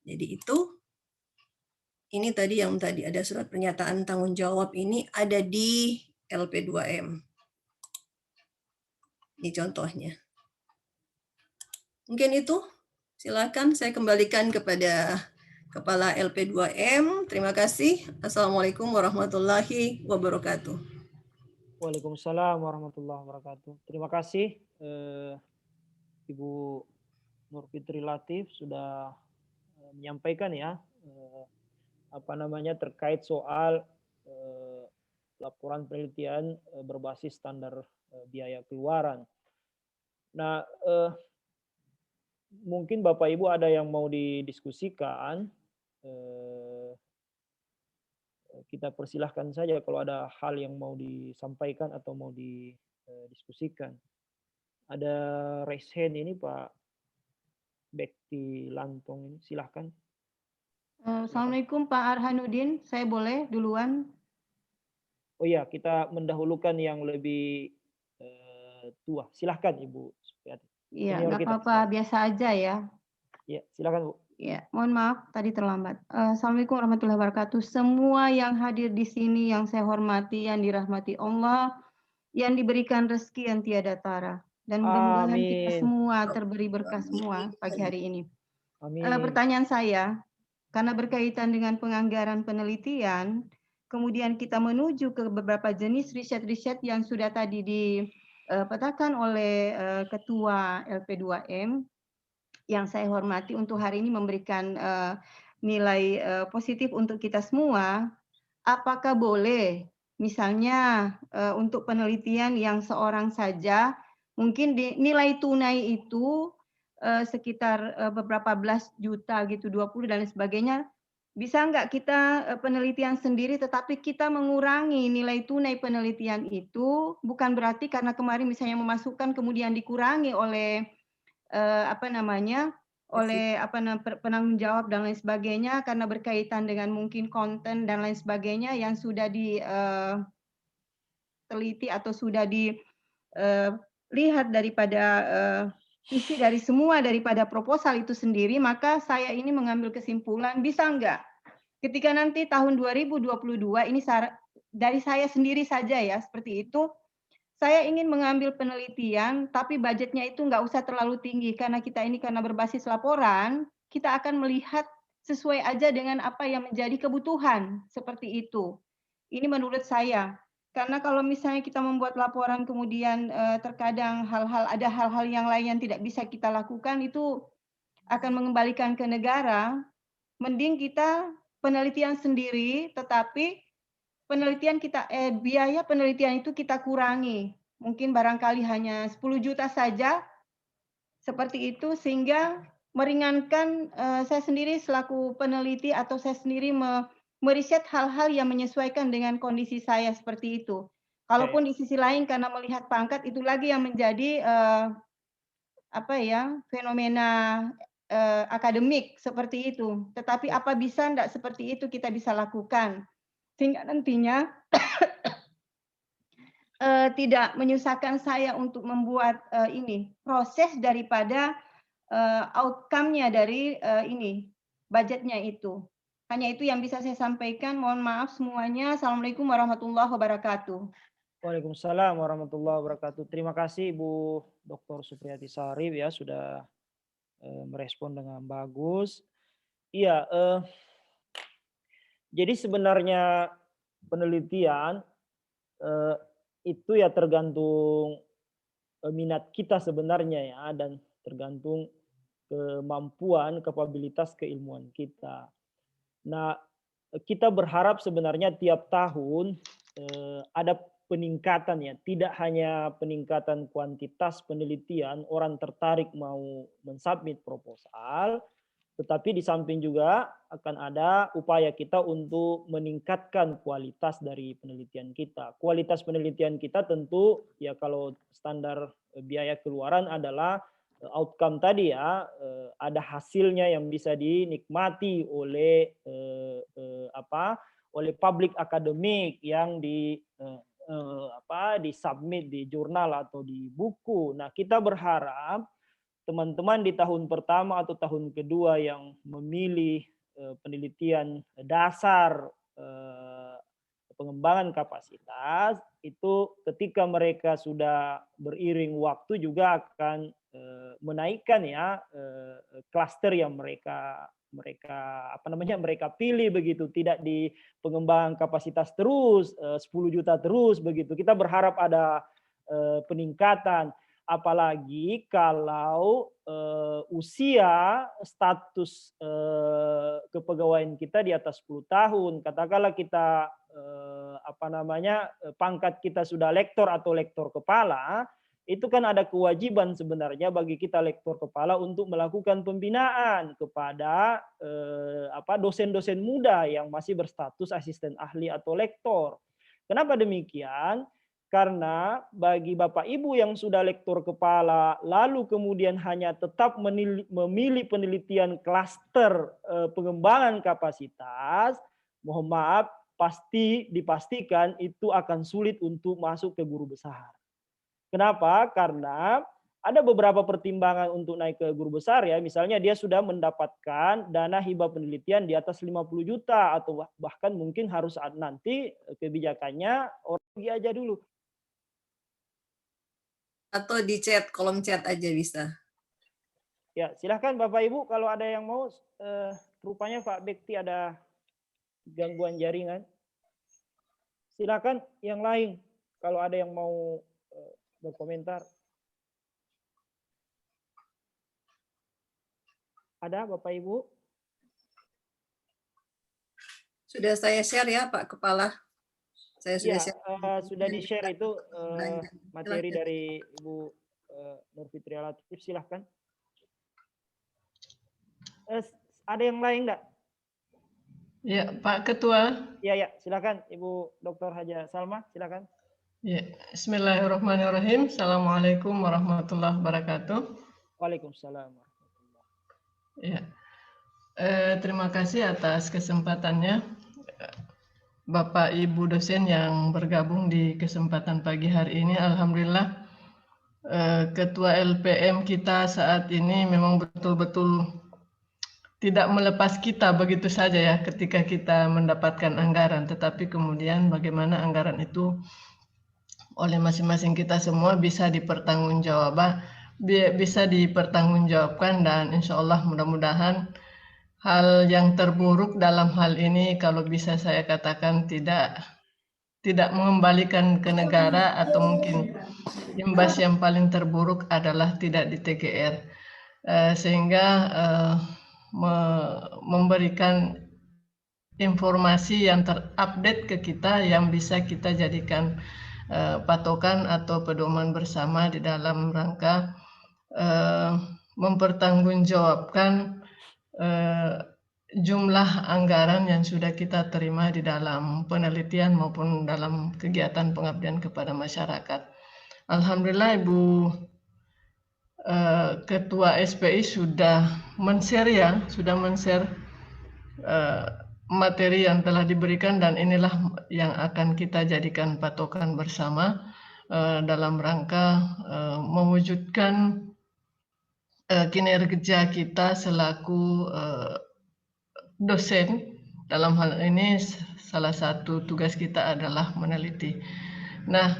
Jadi ini tadi yang tadi ada surat pernyataan tanggung jawab ini ada di LP2M. Ini contohnya. Mungkin itu. Silakan saya kembalikan kepada Kepala LP2M. Terima kasih. Assalamualaikum warahmatullahi wabarakatuh. Waalaikumsalam warahmatullahi wabarakatuh. Terima kasih Ibu Nur Fitri Latif sudah menyampaikan ya terkait soal laporan penelitian berbasis standar biaya keluaran. Nah, mungkin Bapak Ibu ada yang mau didiskusikan. Kita persilahkan saja kalau ada hal yang mau disampaikan atau mau didiskusikan. Ada raise hand ini Pak Bekti Lantong ini, silahkan. Assalamualaikum Pak Arhanuddin, saya boleh duluan? Oh iya, kita mendahulukan yang lebih tua. Silahkan Ibu. Iya, nggak apa-apa, biasa aja ya. Iya, silakan Bu. Ya, mohon maaf tadi terlambat. Assalamualaikum warahmatullahi wabarakatuh. Semua yang hadir di sini yang saya hormati, yang dirahmati Allah, yang diberikan rezeki yang tiada tara. Dan mudah-mudahan kita semua terberi berkah semua pagi hari ini. Pertanyaan saya, karena berkaitan dengan penganggaran penelitian, kemudian kita menuju ke beberapa jenis riset-riset yang sudah tadi dipetakan oleh Ketua LP2M, yang saya hormati untuk hari ini memberikan nilai positif untuk kita semua. Apakah boleh misalnya untuk penelitian yang seorang saja mungkin nilai tunai itu sekitar beberapa belas juta gitu, 20 dan lain sebagainya, bisa nggak kita penelitian sendiri tetapi kita mengurangi nilai tunai penelitian itu, bukan berarti karena kemarin misalnya memasukkan kemudian dikurangi oleh penanggung jawab dan lain sebagainya karena berkaitan dengan mungkin konten dan lain sebagainya yang sudah diteliti atau sudah dilihat daripada isi dari semua daripada proposal itu sendiri, maka saya ini mengambil kesimpulan bisa enggak ketika nanti tahun 2022 ini dari saya sendiri saja ya seperti itu, saya ingin mengambil penelitian, tapi budgetnya itu nggak usah terlalu tinggi, karena kita ini karena berbasis laporan, kita akan melihat sesuai aja dengan apa yang menjadi kebutuhan, seperti itu. Ini menurut saya. Karena kalau misalnya kita membuat laporan kemudian terkadang ada hal-hal yang lain yang tidak bisa kita lakukan, itu akan mengembalikan ke negara, mending kita penelitian sendiri, tetapi biaya penelitian itu kita kurangi. Mungkin barangkali hanya 10 juta saja, seperti itu, sehingga meringankan saya sendiri selaku peneliti atau saya sendiri meriset hal-hal yang menyesuaikan dengan kondisi saya seperti itu. Kalaupun di sisi lain karena melihat pangkat itu lagi yang menjadi fenomena akademik seperti itu. Tetapi apa bisa enggak seperti itu kita bisa lakukan sehingga nantinya tidak menyusahkan saya untuk membuat proses daripada outcome-nya dari budgetnya itu. Hanya itu yang bisa saya sampaikan. Mohon maaf semuanya. Assalamualaikum warahmatullahi wabarakatuh. Waalaikumsalam warahmatullahi wabarakatuh. Terima kasih Ibu Dr. Supriyati Sarif ya sudah merespon dengan bagus. Iya, jadi sebenarnya penelitian itu ya tergantung minat kita sebenarnya ya, dan tergantung kemampuan, kapabilitas keilmuan kita. Nah, kita berharap sebenarnya tiap tahun ada peningkatan ya, tidak hanya peningkatan kuantitas penelitian, orang tertarik mau mensubmit proposal, tetapi di samping juga akan ada upaya kita untuk meningkatkan kualitas dari penelitian kita. Kualitas penelitian kita tentu ya kalau standar biaya keluaran adalah outcome tadi ya, ada hasilnya yang bisa dinikmati oleh oleh publik akademik yang disubmit di jurnal atau di buku. Nah, kita berharap teman-teman di tahun pertama atau tahun kedua yang memilih penelitian dasar pengembangan kapasitas itu ketika mereka sudah beriring waktu juga akan menaikkan ya klaster yang mereka pilih begitu, tidak di pengembangan kapasitas terus 10 juta terus begitu. Kita berharap ada peningkatan. Apalagi kalau usia status kepegawaian kita di atas 10 tahun. Katakanlah kita pangkat kita sudah lektor atau lektor kepala, itu kan ada kewajiban sebenarnya bagi kita lektor kepala untuk melakukan pembinaan kepada dosen-dosen muda yang masih berstatus asisten ahli atau lektor. Kenapa demikian? Karena bagi Bapak Ibu yang sudah lektor kepala, lalu kemudian hanya tetap memilih penelitian klaster pengembangan kapasitas, mohon maaf, pasti dipastikan itu akan sulit untuk masuk ke guru besar. Kenapa? Karena ada beberapa pertimbangan untuk naik ke guru besar ya, misalnya dia sudah mendapatkan dana hibah penelitian di atas 50 juta atau bahkan mungkin harus nanti kebijakannya orang pergi aja dulu. Atau di chat, kolom chat aja bisa. Ya, silahkan Bapak Ibu kalau ada yang mau, rupanya Pak Bekti ada gangguan jaringan. Silakan yang lain kalau ada yang mau berkomentar. Ada Bapak Ibu? Sudah saya share ya Pak Kepala. Saya sudah Ya, share. sudah di-share itu materi dari Ibu Nur Fitria Latif, silahkan. Ada yang lain enggak? Ya, Pak Ketua. Ya, silakan Ibu Dr. Haja Salma, silakan. Ya, bismillahirrahmanirrahim. Assalamualaikum warahmatullahi wabarakatuh. Waalaikumsalam warahmatullahi wabarakatuh. Ya. Terima kasih atas kesempatannya Bapak Ibu dosen yang bergabung di kesempatan pagi hari ini. Alhamdulillah Ketua LPM kita saat ini memang betul-betul tidak melepas kita begitu saja ya ketika kita mendapatkan anggaran, tetapi kemudian bagaimana anggaran itu oleh masing-masing kita semua bisa dipertanggungjawabkan, dan insya Allah mudah-mudahan hal yang terburuk dalam hal ini kalau bisa saya katakan tidak mengembalikan ke negara, atau mungkin imbas yang paling terburuk adalah tidak di TGR, sehingga memberikan informasi yang terupdate ke kita yang bisa kita jadikan patokan atau pedoman bersama di dalam rangka mempertanggungjawabkan jumlah anggaran yang sudah kita terima di dalam penelitian maupun dalam kegiatan pengabdian kepada masyarakat. Alhamdulillah Ibu Ketua SPI sudah men-share materi yang telah diberikan, dan inilah yang akan kita jadikan patokan bersama dalam rangka mewujudkan kinerja kita selaku dosen. Dalam hal ini salah satu tugas kita adalah meneliti. Nah,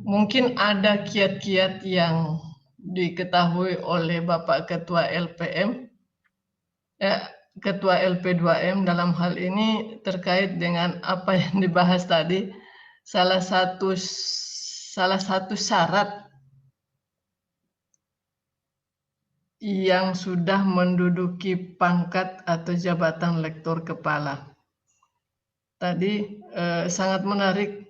mungkin ada kiat-kiat yang diketahui oleh Bapak Ketua LPM, Ketua LP2M dalam hal ini terkait dengan apa yang dibahas tadi. Salah satu salah satu syarat yang sudah menduduki pangkat atau jabatan lektor kepala. Tadi sangat menarik,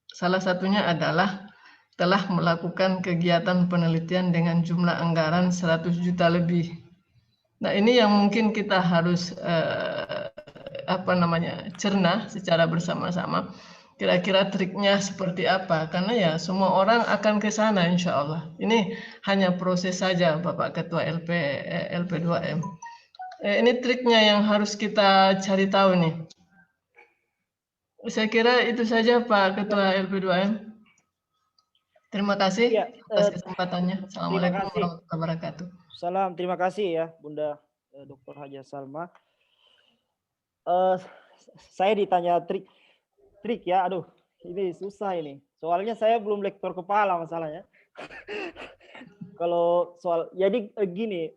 salah satunya adalah telah melakukan kegiatan penelitian dengan jumlah anggaran 100 juta lebih. Nah, ini yang mungkin kita harus cerna secara bersama-sama. Kira-kira triknya seperti apa? Karena ya semua orang akan ke sana insya Allah. Ini hanya proses saja Bapak Ketua LP2M. Ini triknya yang harus kita cari tahu nih. Saya kira itu saja Pak Ketua LP2M. Terima kasih Ya, atas kesempatannya. Assalamualaikum terima kasih. warahmatullahi wabarakatuh. Salam, terima kasih ya Bunda Dr. Haja Salma. Saya ditanya trik ya, aduh ini susah ini. Soalnya saya belum lektor kepala masalahnya. Kalau soal, jadi gini,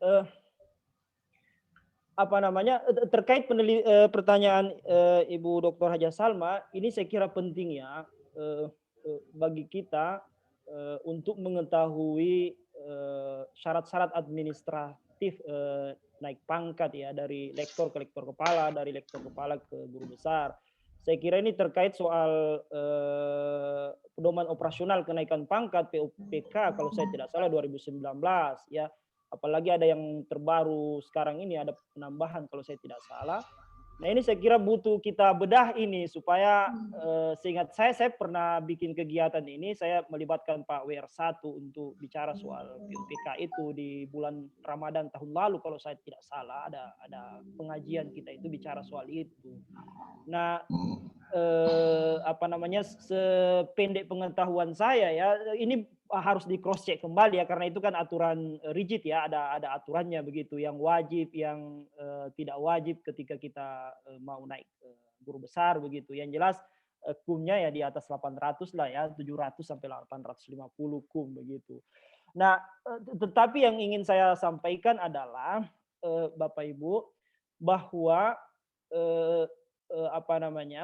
terkait pertanyaan Ibu Dr. Haja Salma, ini saya kira penting ya bagi kita untuk mengetahui syarat-syarat administratif naik pangkat ya, dari lektor ke lektor kepala, dari lektor kepala ke guru besar. Saya kira ini terkait soal pedoman operasional kenaikan pangkat POPK kalau saya tidak salah 2019 ya. Apalagi ada yang terbaru sekarang ini, ada penambahan kalau saya tidak salah. Nah ini saya kira butuh kita bedah ini supaya seingat saya pernah bikin kegiatan ini, saya melibatkan Pak WR1 untuk bicara soal POPK itu di bulan Ramadan tahun lalu kalau saya tidak salah, ada pengajian kita itu bicara soal itu. Nah sependek pengetahuan saya ya, ini harus di cross check kembali ya, karena itu kan aturan rigid ya, ada aturannya begitu, yang wajib, yang tidak wajib ketika kita mau naik guru besar begitu. Yang jelas kumnya ya di atas 800 lah ya, 700 sampai 850 kum begitu. Nah, tetapi yang ingin saya sampaikan adalah Bapak Ibu, bahwa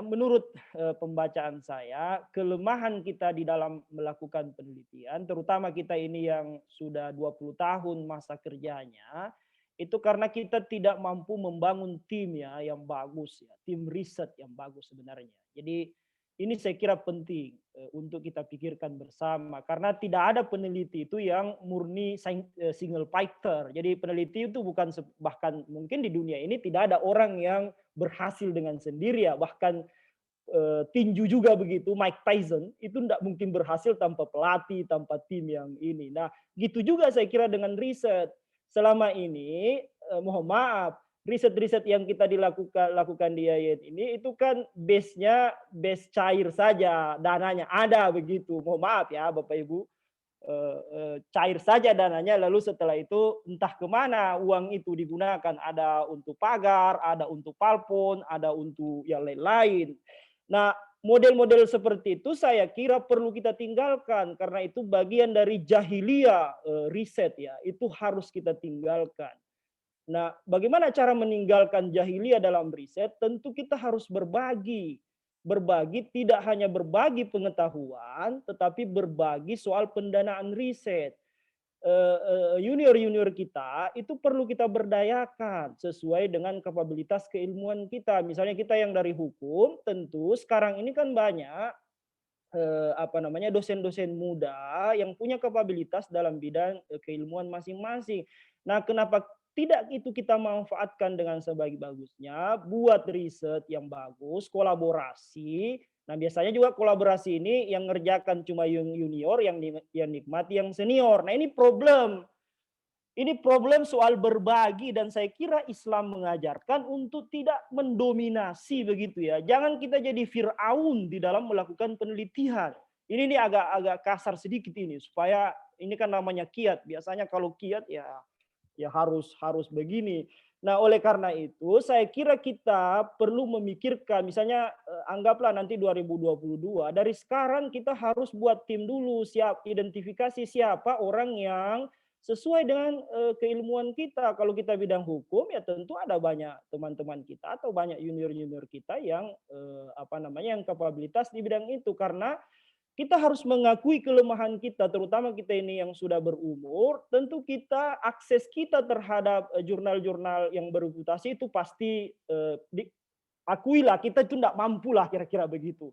menurut pembacaan saya, kelemahan kita di dalam melakukan penelitian, terutama kita ini yang sudah 20 tahun masa kerjanya, itu karena kita tidak mampu membangun tim ya yang bagus ya, tim riset yang bagus sebenarnya. Jadi ini saya kira penting untuk kita pikirkan bersama, karena tidak ada peneliti itu yang murni single fighter. Jadi peneliti itu bukan, bahkan mungkin di dunia ini tidak ada orang yang berhasil dengan sendiri ya, bahkan tinju juga begitu, Mike Tyson itu tidak mungkin berhasil tanpa pelatih, tanpa tim yang ini. Nah gitu juga saya kira dengan riset. Selama ini mohon maaf, riset-riset yang kita lakukan di IAIN ini itu kan base-nya base cair saja, dananya ada begitu. Mohon maaf ya Bapak Ibu, cair saja dananya, lalu setelah itu entah kemana uang itu digunakan, ada untuk pagar, ada untuk palpon, ada untuk yang lain-lain. Nah model-model seperti itu saya kira perlu kita tinggalkan, karena itu bagian dari jahiliyah riset ya, itu harus kita tinggalkan. Nah, bagaimana cara meninggalkan jahiliyah dalam riset? Tentu kita harus berbagi. Berbagi tidak hanya berbagi pengetahuan, tetapi berbagi soal pendanaan riset. Junior-junior kita itu perlu kita berdayakan sesuai dengan kapabilitas keilmuan kita. Misalnya kita yang dari hukum, tentu sekarang ini kan banyak dosen-dosen muda yang punya kapabilitas dalam bidang keilmuan masing-masing. Nah, kenapa tidak itu kita manfaatkan dengan sebaik-bagusnya, buat riset yang bagus, kolaborasi. Nah, biasanya juga kolaborasi ini yang ngerjakan cuma yang junior, yang nikmati yang senior. Nah, ini problem. Ini problem soal berbagi, dan saya kira Islam mengajarkan untuk tidak mendominasi begitu ya. Jangan kita jadi Fir'aun di dalam melakukan penelitian. Ini agak kasar sedikit ini, supaya ini kan namanya kiat. Biasanya kalau kiat ya harus begini. Nah, oleh karena itu saya kira kita perlu memikirkan, misalnya anggaplah nanti 2022, dari sekarang kita harus buat tim dulu, identifikasi siapa orang yang sesuai dengan keilmuan kita. Kalau kita bidang hukum ya tentu ada banyak teman-teman kita atau banyak junior-junior kita yang yang kapabilitas di bidang itu, karena kita harus mengakui kelemahan kita, terutama kita ini yang sudah berumur. Tentu kita akses kita terhadap jurnal-jurnal yang bereputasi itu pasti akuilah, kita itu tidak mampu lah, kira-kira begitu.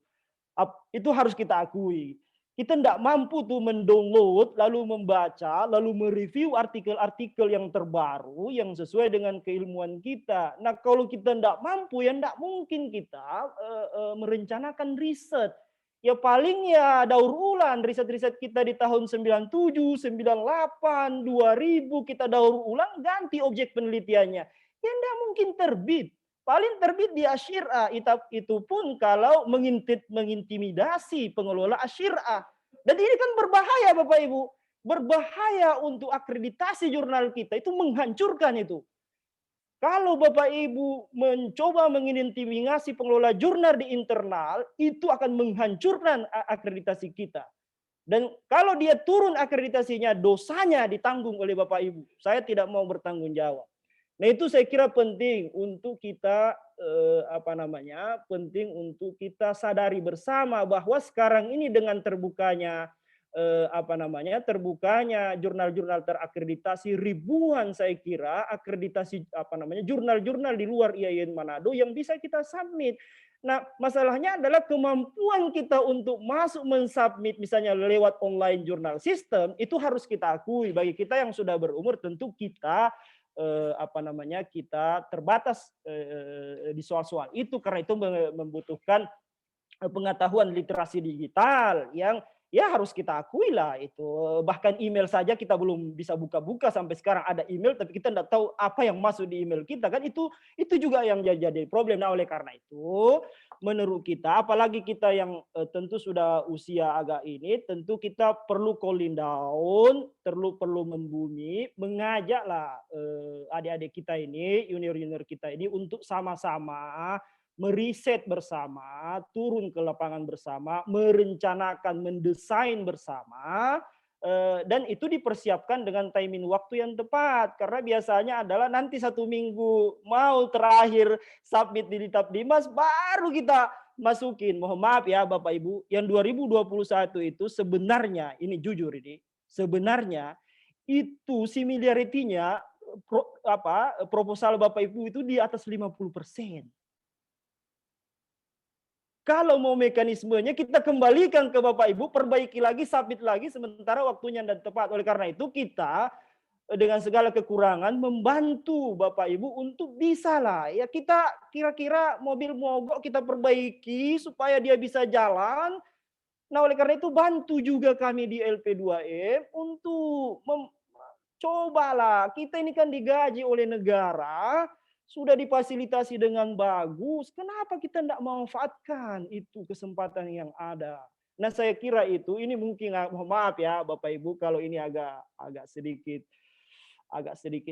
Itu harus kita akui. Kita tidak mampu tuh mendownload, lalu membaca, lalu mereview artikel-artikel yang terbaru yang sesuai dengan keilmuan kita. Nah, kalau kita tidak mampu, ya tidak mungkin kita merencanakan riset. Ya paling ya daur ulang riset-riset kita di tahun 97, 98, 2000 kita daur ulang, ganti objek penelitiannya. Ya tidak mungkin terbit. Paling terbit di Asyirah, itu pun kalau mengintimidasi pengelola Asyirah. Dan ini kan berbahaya Bapak Ibu. Berbahaya untuk akreditasi jurnal kita, itu menghancurkan itu. Kalau Bapak Ibu mencoba mengintimidasi pengelola jurnal di internal, itu akan menghancurkan akreditasi kita. Dan kalau dia turun akreditasinya, dosanya ditanggung oleh Bapak Ibu. Saya tidak mau bertanggung jawab. Nah, itu saya kira penting untuk kita penting untuk kita sadari bersama bahwa sekarang ini dengan terbukanya terbukanya jurnal-jurnal terakreditasi ribuan, saya kira akreditasi jurnal-jurnal di luar IAIN Manado yang bisa kita submit. Nah, masalahnya adalah kemampuan kita untuk masuk mensubmit misalnya lewat online jurnal system itu harus kita akui. Bagi kita yang sudah berumur tentu kita kita terbatas di soal-soal itu, karena itu membutuhkan pengetahuan literasi digital yang ya harus kita akui lah itu. Bahkan email saja kita belum bisa buka-buka sampai sekarang, ada email tapi kita tidak tahu apa yang masuk di email kita, kan itu juga yang jadi problem. Nah, oleh karena itu menurut kita, apalagi kita yang tentu sudah usia agak ini, tentu kita perlu cooling down, perlu membumi, mengajaklah adik-adik kita ini, junior-junior kita ini untuk sama-sama meriset bersama, turun ke lapangan bersama, merencanakan, mendesain bersama, dan itu dipersiapkan dengan timing waktu yang tepat. Karena biasanya adalah nanti 1 minggu mau terakhir submit di Dimas, baru kita masukin. Mohon maaf ya Bapak Ibu, yang 2021 itu sebenarnya, ini jujur ini, sebenarnya itu similarity-nya proposal Bapak Ibu itu di atas 50%. Kalau mau mekanismenya kita kembalikan ke Bapak Ibu, perbaiki lagi, submit lagi, sementara waktunya tidak tepat. Oleh karena itu kita dengan segala kekurangan membantu Bapak Ibu untuk bisa lah. Ya kita kira-kira mobil mogok kita perbaiki supaya dia bisa jalan. Nah, oleh karena itu bantu juga kami di LP2M untuk cobalah. Kita ini kan digaji oleh negara, sudah difasilitasi dengan bagus, kenapa kita tidak memanfaatkan itu kesempatan yang ada? Nah, saya kira ini mungkin, mohon maaf ya Bapak Ibu kalau ini agak sedikit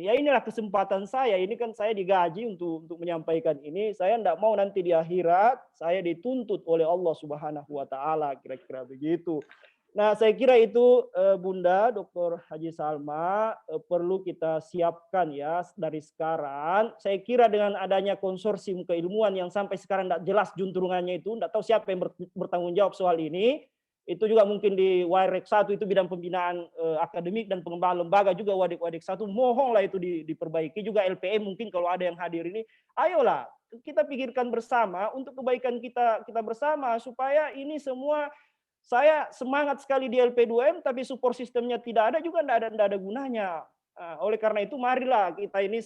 ya inilah kesempatan saya. Ini kan saya digaji untuk menyampaikan ini. Saya tidak mau nanti di akhirat saya dituntut oleh Allah Subhanahu wa taala, kira-kira begitu. Nah, saya kira itu Bunda Dr. Haji Salma perlu kita siapkan ya dari sekarang. Saya kira dengan adanya konsorsium keilmuan yang sampai sekarang tidak jelas juntrungannya itu, tidak tahu siapa yang bertanggung jawab soal ini. Itu juga mungkin di WAIREK 1 itu bidang pembinaan akademik dan pengembangan lembaga juga Wadik 1. Mohonlah itu diperbaiki. Juga LPM mungkin kalau ada yang hadir ini, ayolah kita pikirkan bersama untuk kebaikan kita bersama supaya ini semua. Saya semangat sekali di LP2M, tapi support sistemnya tidak ada juga tidak ada gunanya. Oleh karena itu marilah kita ini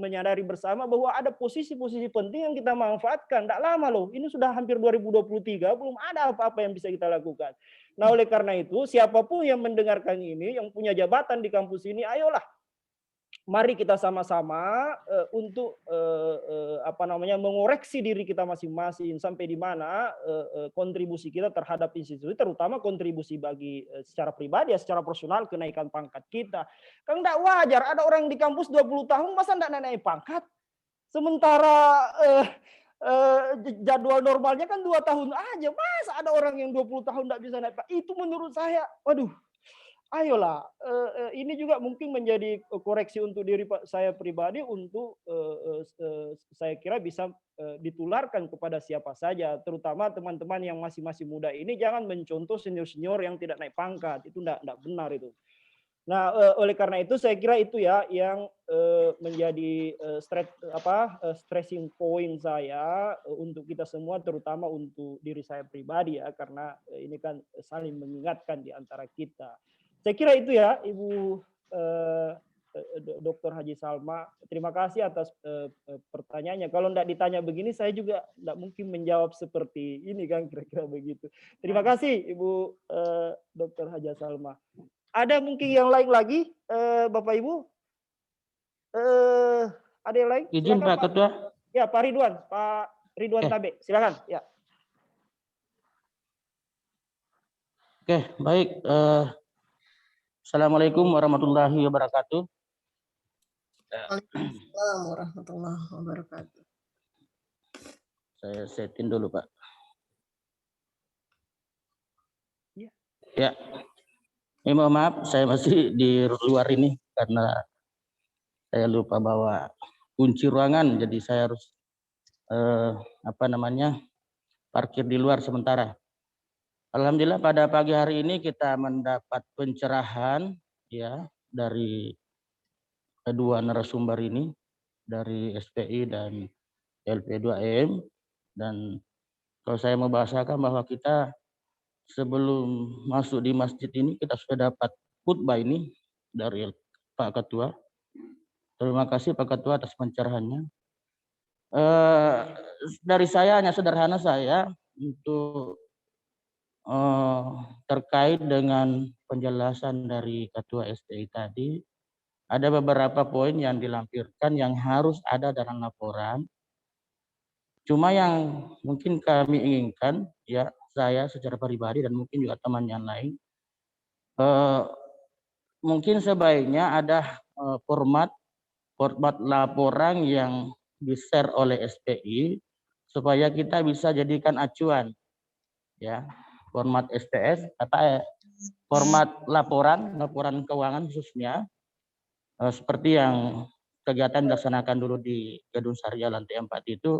menyadari bersama bahwa ada posisi-posisi penting yang kita manfaatkan. Tidak lama loh, ini sudah hampir 2023, belum ada apa-apa yang bisa kita lakukan. Nah, oleh karena itu siapapun yang mendengarkan ini, yang punya jabatan di kampus ini, ayolah mari kita sama-sama untuk mengoreksi diri kita masing-masing sampai di mana kontribusi kita terhadap institusi, terutama kontribusi bagi secara pribadi, secara personal, kenaikan pangkat kita. Kan tidak wajar ada orang di kampus 20 tahun masa tidak naik pangkat, sementara jadwal normalnya kan 2 tahun aja, masa ada orang yang 20 tahun tidak bisa naik pangkat. Itu menurut saya, waduh, ayolah, ini juga mungkin menjadi koreksi untuk diri saya pribadi untuk saya kira bisa ditularkan kepada siapa saja, terutama teman-teman yang masih muda ini jangan mencontoh senior-senior yang tidak naik pangkat, itu enggak benar itu. Nah, oleh karena itu saya kira itu ya yang menjadi stressing point saya untuk kita semua, terutama untuk diri saya pribadi ya, karena ini kan saling mengingatkan di antara kita. Saya kira itu ya, Ibu Dr. Haji Salma. Terima kasih atas pertanyaannya. Kalau tidak ditanya begini, saya juga tidak mungkin menjawab seperti ini kan, kira-kira begitu. Terima kasih Ibu Dr. Haji Salma. Ada mungkin yang lain lagi, Bapak Ibu? Ada yang lain? Izin Silakan, Pak Ketua. Ya, Pak Ridwan Tabe, silakan. Ya. Oke, baik. Assalamualaikum warahmatullahi wabarakatuh. Waalaikumsalam warahmatullahi wabarakatuh. Saya setin dulu, Pak. Ya. Ya. Ini mohon maaf, saya masih di luar ini karena saya lupa bawa kunci ruangan, jadi saya harus parkir di luar sementara. Alhamdulillah pada pagi hari ini kita mendapat pencerahan ya dari kedua narasumber ini, dari SPI dan LP2M, dan kalau saya mau bahasakan bahwa kita sebelum masuk di masjid ini kita sudah dapat khutbah ini dari Pak Ketua. Terima kasih Pak Ketua atas pencerahannya. Dari saya hanya sederhana saya untuk terkait dengan penjelasan dari Ketua SPI tadi, ada beberapa poin yang dilampirkan yang harus ada dalam laporan. Cuma yang mungkin kami inginkan, ya saya secara pribadi dan mungkin juga teman yang lain, mungkin sebaiknya ada format laporan yang di-share oleh SPI supaya kita bisa jadikan acuan, ya. Format SPS format laporan keuangan khususnya seperti yang kegiatan dilaksanakan dulu di Gedung Sarja lantai 4 itu,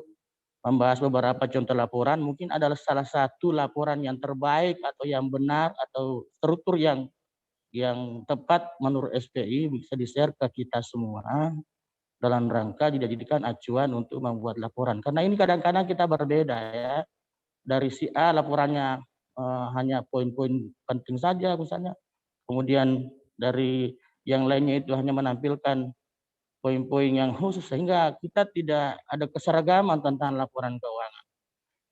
membahas beberapa contoh laporan, mungkin adalah salah satu laporan yang terbaik atau yang benar atau struktur yang tepat menurut SPI bisa di-share ke kita semua dalam rangka dijadikan acuan untuk membuat laporan. Karena ini kadang-kadang kita berbeda ya, dari si A laporannya hanya poin-poin penting saja misalnya, kemudian dari yang lainnya itu hanya menampilkan poin-poin yang khusus sehingga kita tidak ada keseragaman tentang laporan keuangan.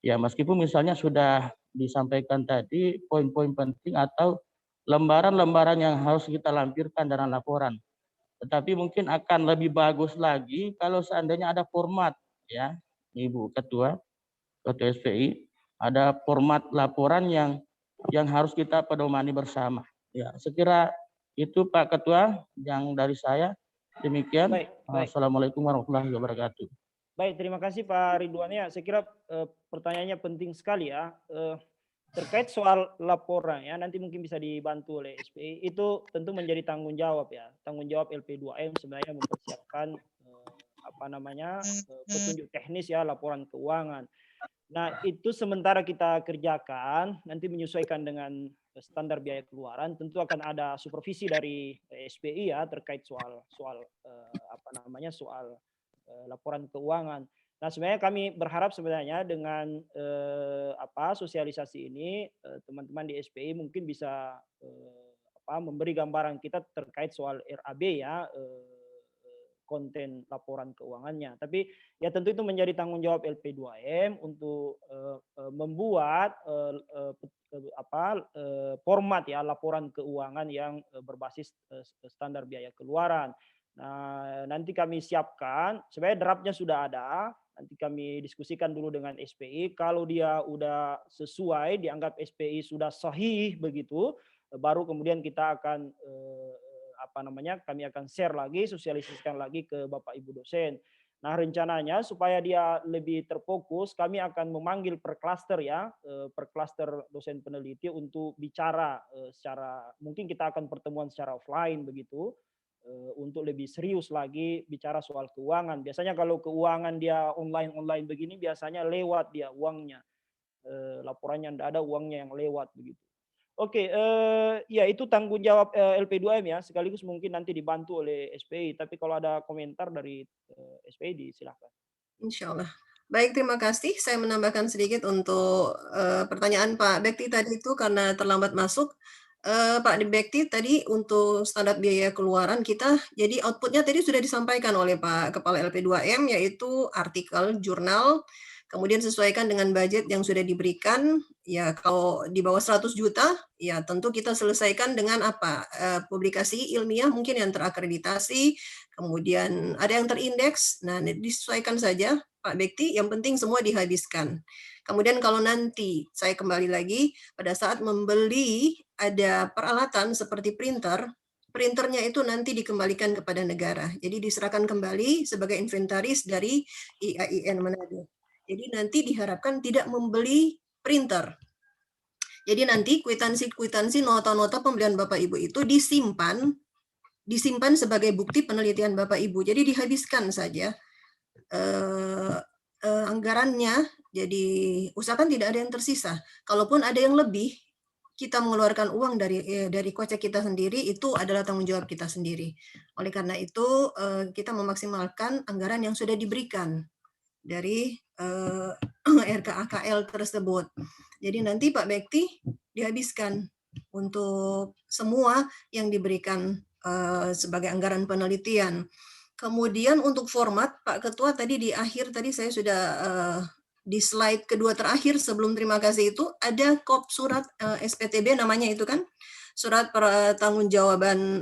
Ya meskipun misalnya sudah disampaikan tadi poin-poin penting atau lembaran-lembaran yang harus kita lampirkan dalam laporan, tetapi mungkin akan lebih bagus lagi kalau seandainya ada format ya Ibu Ketua SPI, ada format laporan yang harus kita pedomani bersama. Ya, sekira itu Pak Ketua yang dari saya. Demikian. Baik. Assalamualaikum warahmatullahi wabarakatuh. Baik, terima kasih Pak Ridwan ya. Saya kira pertanyaannya penting sekali ya. Terkait soal laporan ya, nanti mungkin bisa dibantu oleh SPI. Itu tentu menjadi tanggung jawab ya. Tanggung jawab LP2M sebenarnya mempersiapkan petunjuk teknis ya laporan keuangan. Nah, itu sementara kita kerjakan, nanti menyesuaikan dengan standar biaya keluaran, tentu akan ada supervisi dari SPI ya terkait soal laporan keuangan. Nah, sebenarnya kami berharap sebenarnya dengan sosialisasi ini teman-teman di SPI mungkin bisa memberi gambaran kita terkait soal RAB ya, konten laporan keuangannya. Tapi ya tentu itu menjadi tanggung jawab LP2M untuk membuat format ya laporan keuangan yang berbasis standar biaya keluaran. Nah, nanti kami siapkan, sebenarnya draftnya sudah ada, nanti kami diskusikan dulu dengan SPI. Kalau dia udah sesuai, dianggap SPI sudah sahih begitu, baru kemudian kita akan kami akan share lagi, sosialisasikan lagi ke Bapak Ibu dosen. Nah, rencananya supaya dia lebih terfokus, kami akan memanggil per klaster ya, per klaster dosen peneliti untuk bicara secara, mungkin kita akan pertemuan secara offline begitu, untuk lebih serius lagi bicara soal keuangan. Biasanya kalau keuangan dia online begini, biasanya lewat dia uangnya, laporannya tidak ada uangnya yang lewat begitu. Oke, ya itu tanggung jawab LP2M ya, sekaligus mungkin nanti dibantu oleh SPI. Tapi kalau ada komentar dari SPI, silakan. Insya Allah. Baik, terima kasih. Saya menambahkan sedikit untuk pertanyaan Pak Bekti tadi itu karena terlambat masuk. Pak Bekti tadi untuk standar biaya keluaran kita, jadi outputnya tadi sudah disampaikan oleh Pak Kepala LP2M, yaitu artikel, jurnal, kemudian sesuaikan dengan budget yang sudah diberikan. Ya, kalau di bawah 100 juta, ya tentu kita selesaikan dengan apa? Publikasi ilmiah mungkin yang terakreditasi, kemudian ada yang terindeks. Nah, disesuaikan saja Pak Bekti, yang penting semua dihabiskan. Kemudian kalau nanti saya kembali lagi pada saat membeli ada peralatan seperti printer, printernya itu nanti dikembalikan kepada negara. Jadi diserahkan kembali sebagai inventaris dari IAIN Manado. Jadi nanti diharapkan tidak membeli printer. Jadi nanti kwitansi-kwitansi, nota-nota pembelian Bapak Ibu itu disimpan sebagai bukti penelitian Bapak Ibu. Jadi dihabiskan saja anggarannya. Jadi usahakan tidak ada yang tersisa. Kalaupun ada yang lebih, kita mengeluarkan uang dari kocek kita sendiri, itu adalah tanggung jawab kita sendiri. Oleh karena itu kita memaksimalkan anggaran yang sudah diberikan dari RKAKL tersebut. Jadi nanti Pak Bekti dihabiskan untuk semua yang diberikan sebagai anggaran penelitian. Kemudian untuk format, Pak Ketua tadi di akhir tadi saya sudah di slide kedua terakhir sebelum terima kasih itu ada kop surat SPTB namanya itu kan, surat pertanggungjawaban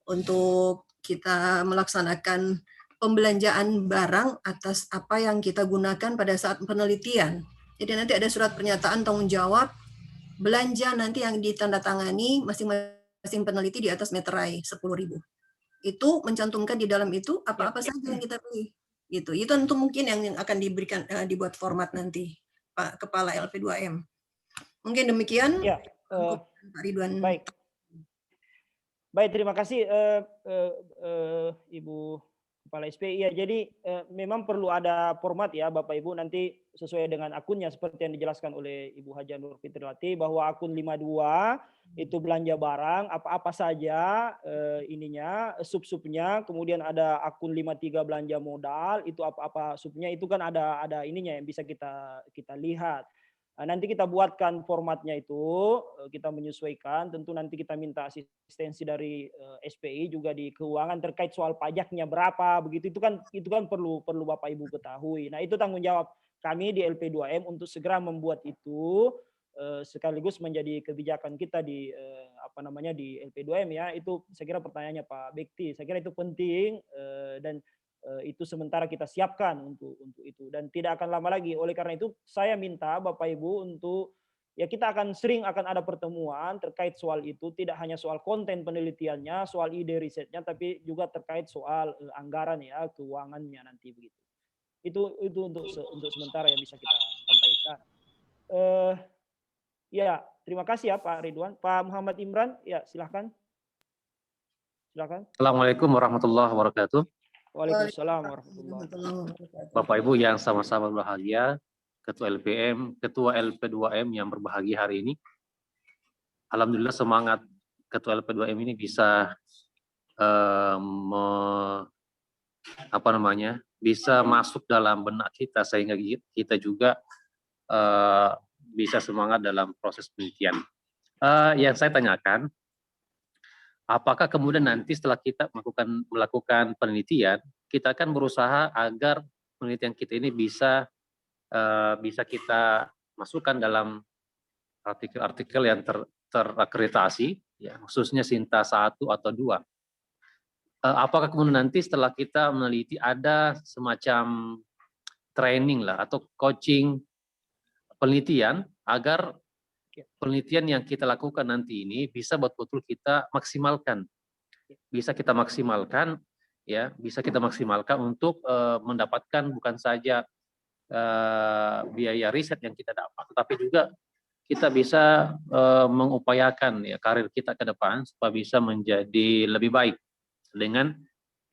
untuk kita melaksanakan pembelanjaan barang atas apa yang kita gunakan pada saat penelitian. Jadi nanti ada surat pernyataan tanggung jawab belanja nanti yang ditandatangani masing-masing peneliti di atas meterai 10.000. Itu mencantumkan di dalam itu apa-apa saja yang kita beli. Gitu. Itu tentu mungkin yang akan diberikan dibuat format nanti Pak Kepala LP2M. Mungkin demikian. Ya, Pak Ridwan. Baik. Baik, terima kasih Ibu Kepala SPI. Ya, jadi memang perlu ada format ya Bapak Ibu, nanti sesuai dengan akunnya seperti yang dijelaskan oleh Ibu Haja Nur Fitriati, bahwa akun 52 itu belanja barang apa-apa saja ininya, sub-subnya, kemudian ada akun 53 belanja modal, itu apa-apa subnya, itu kan ada ininya yang bisa kita lihat. Nanti kita buatkan formatnya itu, kita menyesuaikan, tentu nanti kita minta asistensi dari SPI juga di keuangan terkait soal pajaknya berapa, begitu itu kan perlu Bapak Ibu ketahui. Nah, itu tanggung jawab kami di LP2M untuk segera membuat itu, sekaligus menjadi kebijakan kita di di LP2M ya. Itu saya kira pertanyaannya Pak Bekti, saya kira itu penting dan itu sementara kita siapkan untuk itu dan tidak akan lama lagi. Oleh karena itu saya minta Bapak Ibu untuk ya kita akan ada pertemuan terkait soal itu, tidak hanya soal konten penelitiannya, soal ide risetnya, tapi juga terkait soal anggaran ya, keuangannya nanti begitu. Itu untuk sementara yang bisa kita sampaikan. Ya, terima kasih ya Pak Ridwan. Pak Muhammad Imran, ya silahkan. Silakan. Assalamualaikum warahmatullahi wabarakatuh. Waalaikumsalam warahmatullahi wabarakatuh. Bapak Ibu yang sama-sama berbahagia, Ketua LPM, Ketua LP2M yang berbahagia hari ini. Alhamdulillah semangat Ketua LP2M ini bisa bisa masuk dalam benak kita sehingga kita juga bisa semangat dalam proses penelitian. Yang saya tanyakan, apakah kemudian nanti setelah kita melakukan penelitian, kita akan berusaha agar penelitian kita ini bisa kita masukkan dalam artikel-artikel yang terakreditasi, ya, khususnya Sinta 1 atau 2. Apakah kemudian nanti setelah kita meneliti ada semacam training lah atau coaching penelitian agar penelitian yang kita lakukan nanti ini bisa betul-betul kita maksimalkan. Bisa kita maksimalkan ya bisa kita maksimalkan untuk mendapatkan bukan saja biaya riset yang kita dapat, tetapi juga kita bisa mengupayakan ya karir kita ke depan supaya bisa menjadi lebih baik dengan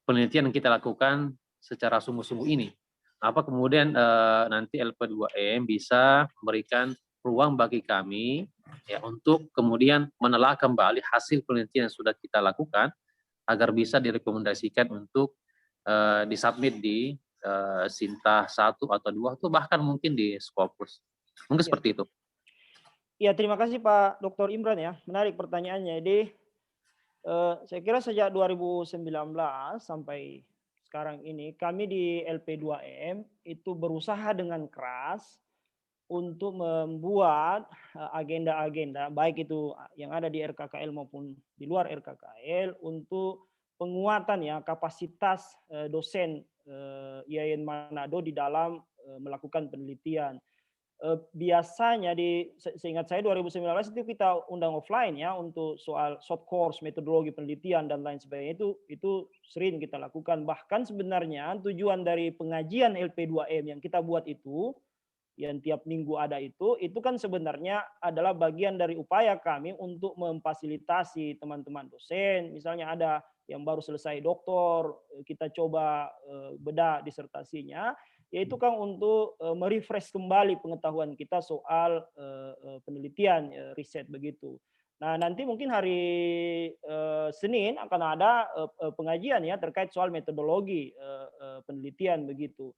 penelitian yang kita lakukan secara sungguh-sungguh ini. Apa kemudian nanti LP2M bisa memberikan ruang bagi kami ya untuk kemudian menelaah kembali hasil penelitian yang sudah kita lakukan agar bisa direkomendasikan untuk disubmit di Sinta 1 atau 2 atau bahkan mungkin di Scopus. Mungkin seperti itu. Ya, terima kasih Pak Dr. Imran ya. Menarik pertanyaannya. Jadi saya kira sejak 2019 sampai sekarang ini kami di LP2M itu berusaha dengan keras untuk membuat agenda-agenda baik itu yang ada di RKKL maupun di luar RKKL untuk penguatan ya kapasitas dosen IAIN Manado di dalam melakukan penelitian. Biasanya seingat saya 2019 itu kita undang offline ya untuk soal short course, metodologi penelitian dan lain sebagainya itu sering kita lakukan. Bahkan sebenarnya tujuan dari pengajian LP2M yang kita buat itu yang tiap minggu ada itu kan sebenarnya adalah bagian dari upaya kami untuk memfasilitasi teman-teman dosen. Misalnya ada yang baru selesai doktor, kita coba bedah disertasinya, yaitu kan untuk merefresh kembali pengetahuan kita soal penelitian, riset begitu. Nah, nanti mungkin hari Senin akan ada pengajian ya terkait soal metodologi penelitian begitu.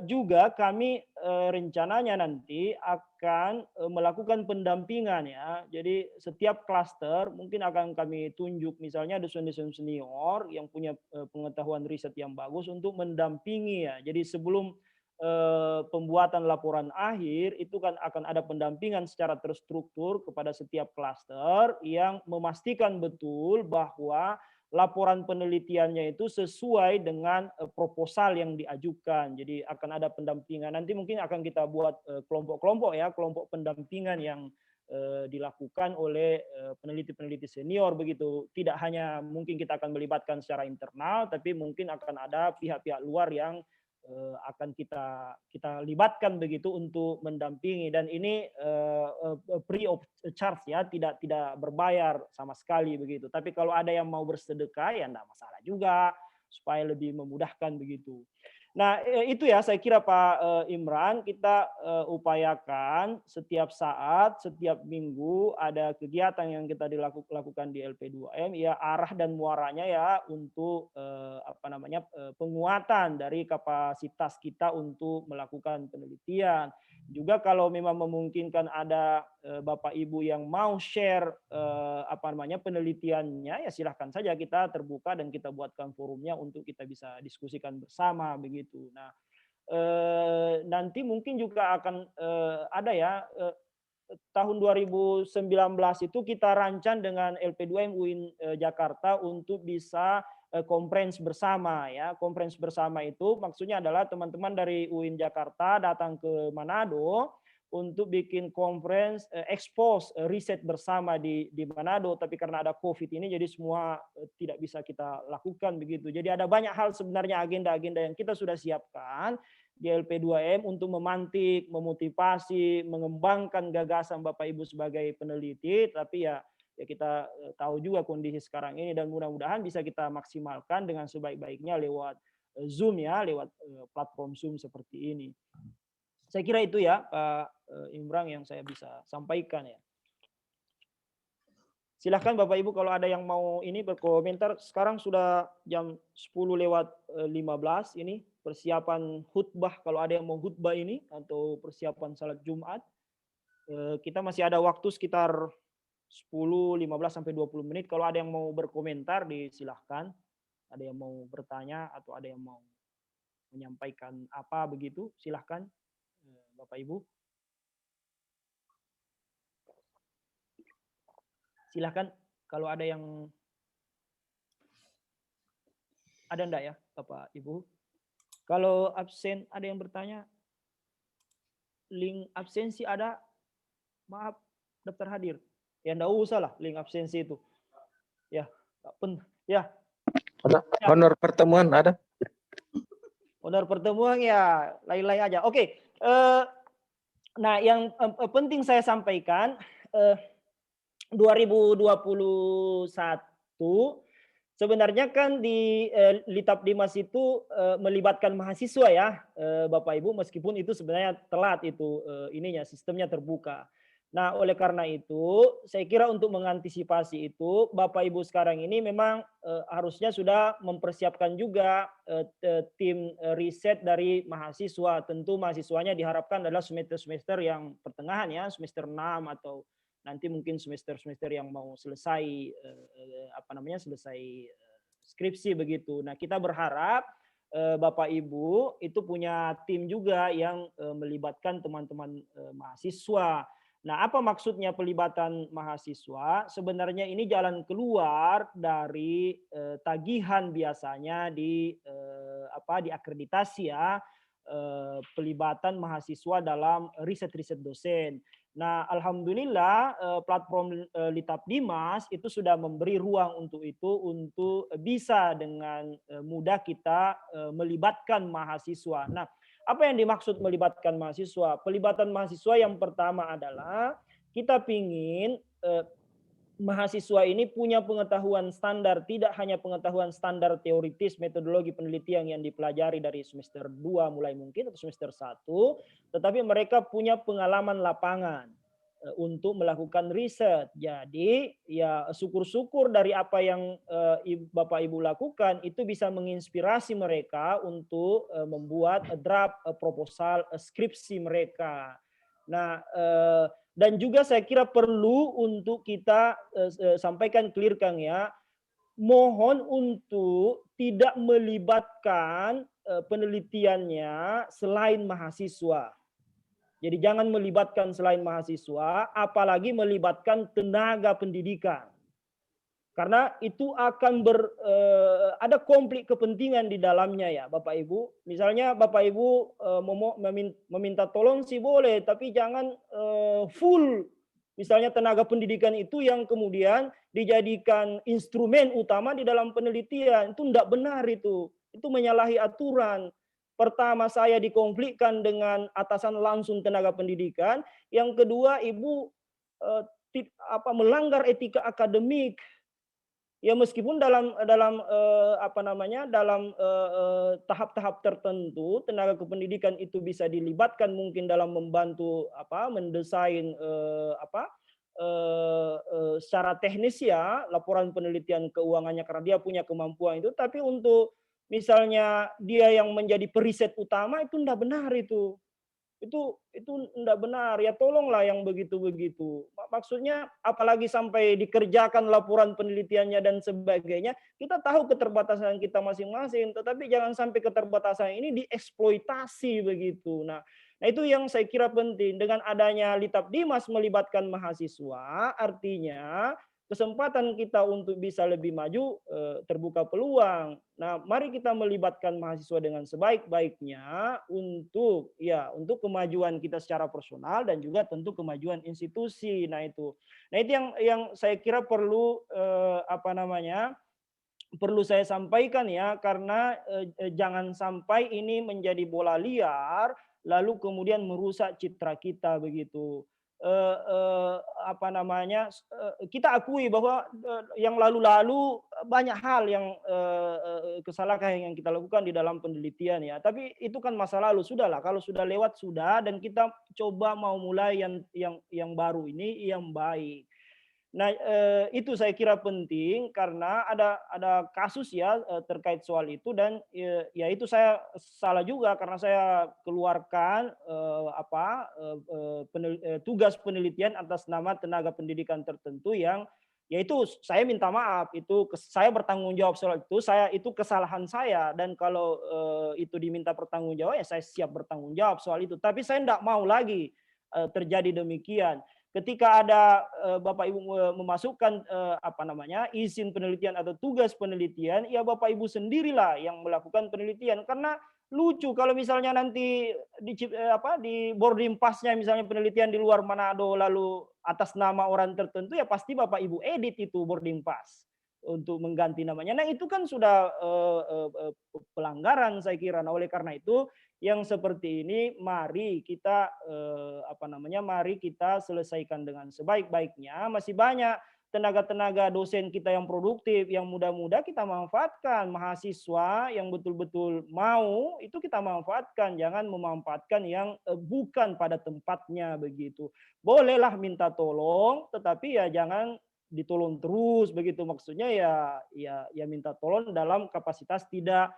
Juga kami rencananya nanti akan melakukan pendampingan ya. Jadi setiap klaster mungkin akan kami tunjuk misalnya dosen-dosen senior yang punya pengetahuan riset yang bagus untuk mendampingi ya. Jadi sebelum pembuatan laporan akhir itu kan akan ada pendampingan secara terstruktur kepada setiap klaster yang memastikan betul bahwa laporan penelitiannya itu sesuai dengan proposal yang diajukan. Jadi akan ada pendampingan. Nanti mungkin akan kita buat kelompok-kelompok ya, kelompok pendampingan yang dilakukan oleh peneliti-peneliti senior begitu. Tidak hanya mungkin kita akan melibatkan secara internal, tapi mungkin akan ada pihak-pihak luar yang akan kita libatkan begitu untuk mendampingi, dan ini free of charge ya, tidak berbayar sama sekali begitu. Tapi kalau ada yang mau bersedekah ya enggak masalah juga supaya lebih memudahkan begitu. Nah, itu ya saya kira Pak Imran, kita upayakan setiap saat, setiap minggu ada kegiatan yang kita lakukan di LP2M ya, arah dan muaranya ya untuk penguatan dari kapasitas kita untuk melakukan penelitian. Juga kalau memang memungkinkan ada Bapak Ibu yang mau share penelitiannya ya silahkan saja, kita terbuka dan kita buatkan forumnya untuk kita bisa diskusikan bersama begitu. Nah, nanti mungkin juga akan ada ya tahun 2019 itu kita rancang dengan LP2M UIN Jakarta untuk bisa conference bersama ya. Conference bersama itu maksudnya adalah teman-teman dari UIN Jakarta datang ke Manado untuk bikin conference expose riset bersama di Manado, tapi karena ada COVID ini jadi semua tidak bisa kita lakukan begitu. Jadi ada banyak hal sebenarnya agenda-agenda yang kita sudah siapkan di LP2M untuk memantik, memotivasi, mengembangkan gagasan Bapak Ibu sebagai peneliti, tapi ya kita tahu juga kondisi sekarang ini dan mudah-mudahan bisa kita maksimalkan dengan sebaik-baiknya lewat Zoom ya, lewat platform Zoom seperti ini. Saya kira itu ya Pak Imran yang saya bisa sampaikan ya. Silahkan Bapak Ibu kalau ada yang mau ini berkomentar. Sekarang sudah jam 10:15 ini persiapan khutbah, kalau ada yang mau khutbah ini atau persiapan salat Jumat. Kita masih ada waktu sekitar 10, 15 sampai 20 menit. Kalau ada yang mau berkomentar silahkan. Ada yang mau bertanya atau ada yang mau menyampaikan apa begitu, silahkan Bapak Ibu. Silahkan kalau ada yang ada enggak ya Bapak Ibu? Kalau absen ada yang bertanya, link absensi ada, maaf daftar hadir. Ya enggak usah lah link absensi itu. Ya, ya. Honor pertemuan ada? Honor pertemuan ya lain-lain aja. Oke. Nah, yang penting saya sampaikan 2021 sebenarnya kan di Litap Dimas itu melibatkan mahasiswa ya, Bapak Ibu, meskipun itu sebenarnya telat itu ininya sistemnya terbuka. Nah, oleh karena itu saya kira untuk mengantisipasi itu Bapak Ibu sekarang ini memang harusnya sudah mempersiapkan juga tim riset dari mahasiswa. Tentu mahasiswanya diharapkan adalah semester-semester yang pertengahan ya, semester 6 atau nanti mungkin semester-semester yang mau selesai selesai skripsi begitu. Nah, kita berharap Bapak Ibu itu punya tim juga yang melibatkan teman-teman mahasiswa. Nah, apa maksudnya pelibatan mahasiswa? Sebenarnya ini jalan keluar dari tagihan biasanya di akreditasi ya, pelibatan mahasiswa dalam riset-riset dosen. Nah, alhamdulillah platform Litap Dimas itu sudah memberi ruang untuk itu, untuk bisa dengan mudah kita melibatkan mahasiswa. Nah, apa yang dimaksud melibatkan mahasiswa? Pelibatan mahasiswa yang pertama adalah kita ingin mahasiswa ini punya pengetahuan standar, tidak hanya pengetahuan standar teoritis metodologi penelitian yang dipelajari dari semester 2 mulai mungkin atau semester 1, tetapi mereka punya pengalaman lapangan untuk melakukan riset. Jadi ya syukur-syukur dari apa yang Bapak Ibu lakukan itu bisa menginspirasi mereka untuk membuat draft proposal skripsi mereka. Nah, dan juga saya kira perlu untuk kita sampaikan clear Kang ya, mohon untuk tidak melibatkan penelitiannya selain mahasiswa. Jadi jangan melibatkan selain mahasiswa, apalagi melibatkan tenaga pendidikan. Karena itu akan ada konflik kepentingan di dalamnya ya Bapak Ibu. Misalnya Bapak Ibu meminta tolong sih boleh, tapi jangan full. Misalnya tenaga pendidikan itu yang kemudian dijadikan instrumen utama di dalam penelitian. Itu tidak benar itu. Itu menyalahi aturan. Pertama saya dikonflikkan dengan atasan langsung tenaga pendidikan. Yang kedua Ibu melanggar etika akademik. Ya meskipun dalam tahap-tahap tertentu tenaga kependidikan itu bisa dilibatkan mungkin dalam membantu mendesain secara teknis ya laporan penelitian keuangannya karena dia punya kemampuan itu, tapi untuk misalnya dia yang menjadi periset utama itu tidak benar itu tidak benar ya, tolonglah yang begitu-begitu. Maksudnya apalagi sampai dikerjakan laporan penelitiannya dan sebagainya, kita tahu keterbatasan kita masing-masing, tetapi jangan sampai keterbatasan ini dieksploitasi begitu. Nah itu yang saya kira penting. Dengan adanya Litap Dimas melibatkan mahasiswa, artinya kesempatan kita untuk bisa lebih maju terbuka peluang. Nah, mari kita melibatkan mahasiswa dengan sebaik-baiknya untuk kemajuan kita secara personal dan juga tentu kemajuan institusi. Nah itu yang saya kira perlu perlu saya sampaikan ya, karena jangan sampai ini menjadi bola liar lalu kemudian merusak citra kita begitu. Kita akui bahwa yang lalu-lalu banyak hal yang kesalahan yang kita lakukan di dalam penelitian ya, tapi itu kan masa lalu, sudahlah, kalau sudah lewat sudah, dan kita coba mau mulai yang baru ini yang baik. Nah, itu saya kira penting karena ada kasus ya terkait soal itu, dan ya itu saya salah juga karena saya keluarkan tugas penelitian atas nama tenaga pendidikan tertentu yang yaitu saya minta maaf, itu saya bertanggung jawab soal itu, itu kesalahan saya, dan kalau itu diminta pertanggungjawab ya saya siap bertanggung jawab soal itu, tapi saya tidak mau lagi terjadi demikian. Ketika ada Bapak Ibu memasukkan izin penelitian atau tugas penelitian, ya Bapak Ibu sendirilah yang melakukan penelitian. Karena lucu kalau misalnya nanti di boarding pass-nya misalnya penelitian di luar Manado lalu atas nama orang tertentu, ya pasti Bapak Ibu edit itu boarding pass. untuk mengganti namanya. Nah itu kan sudah pelanggaran saya kira. Nah oleh karena itu yang seperti ini mari kita mari kita selesaikan dengan sebaik-baiknya. Masih banyak tenaga-tenaga dosen kita yang produktif, yang muda-muda kita manfaatkan. Mahasiswa yang betul-betul mau itu kita manfaatkan. Jangan memanfaatkan yang bukan pada tempatnya begitu. Bolehlah minta tolong, tetapi ya jangan ditolong terus begitu. Maksudnya ya minta tolong dalam kapasitas tidak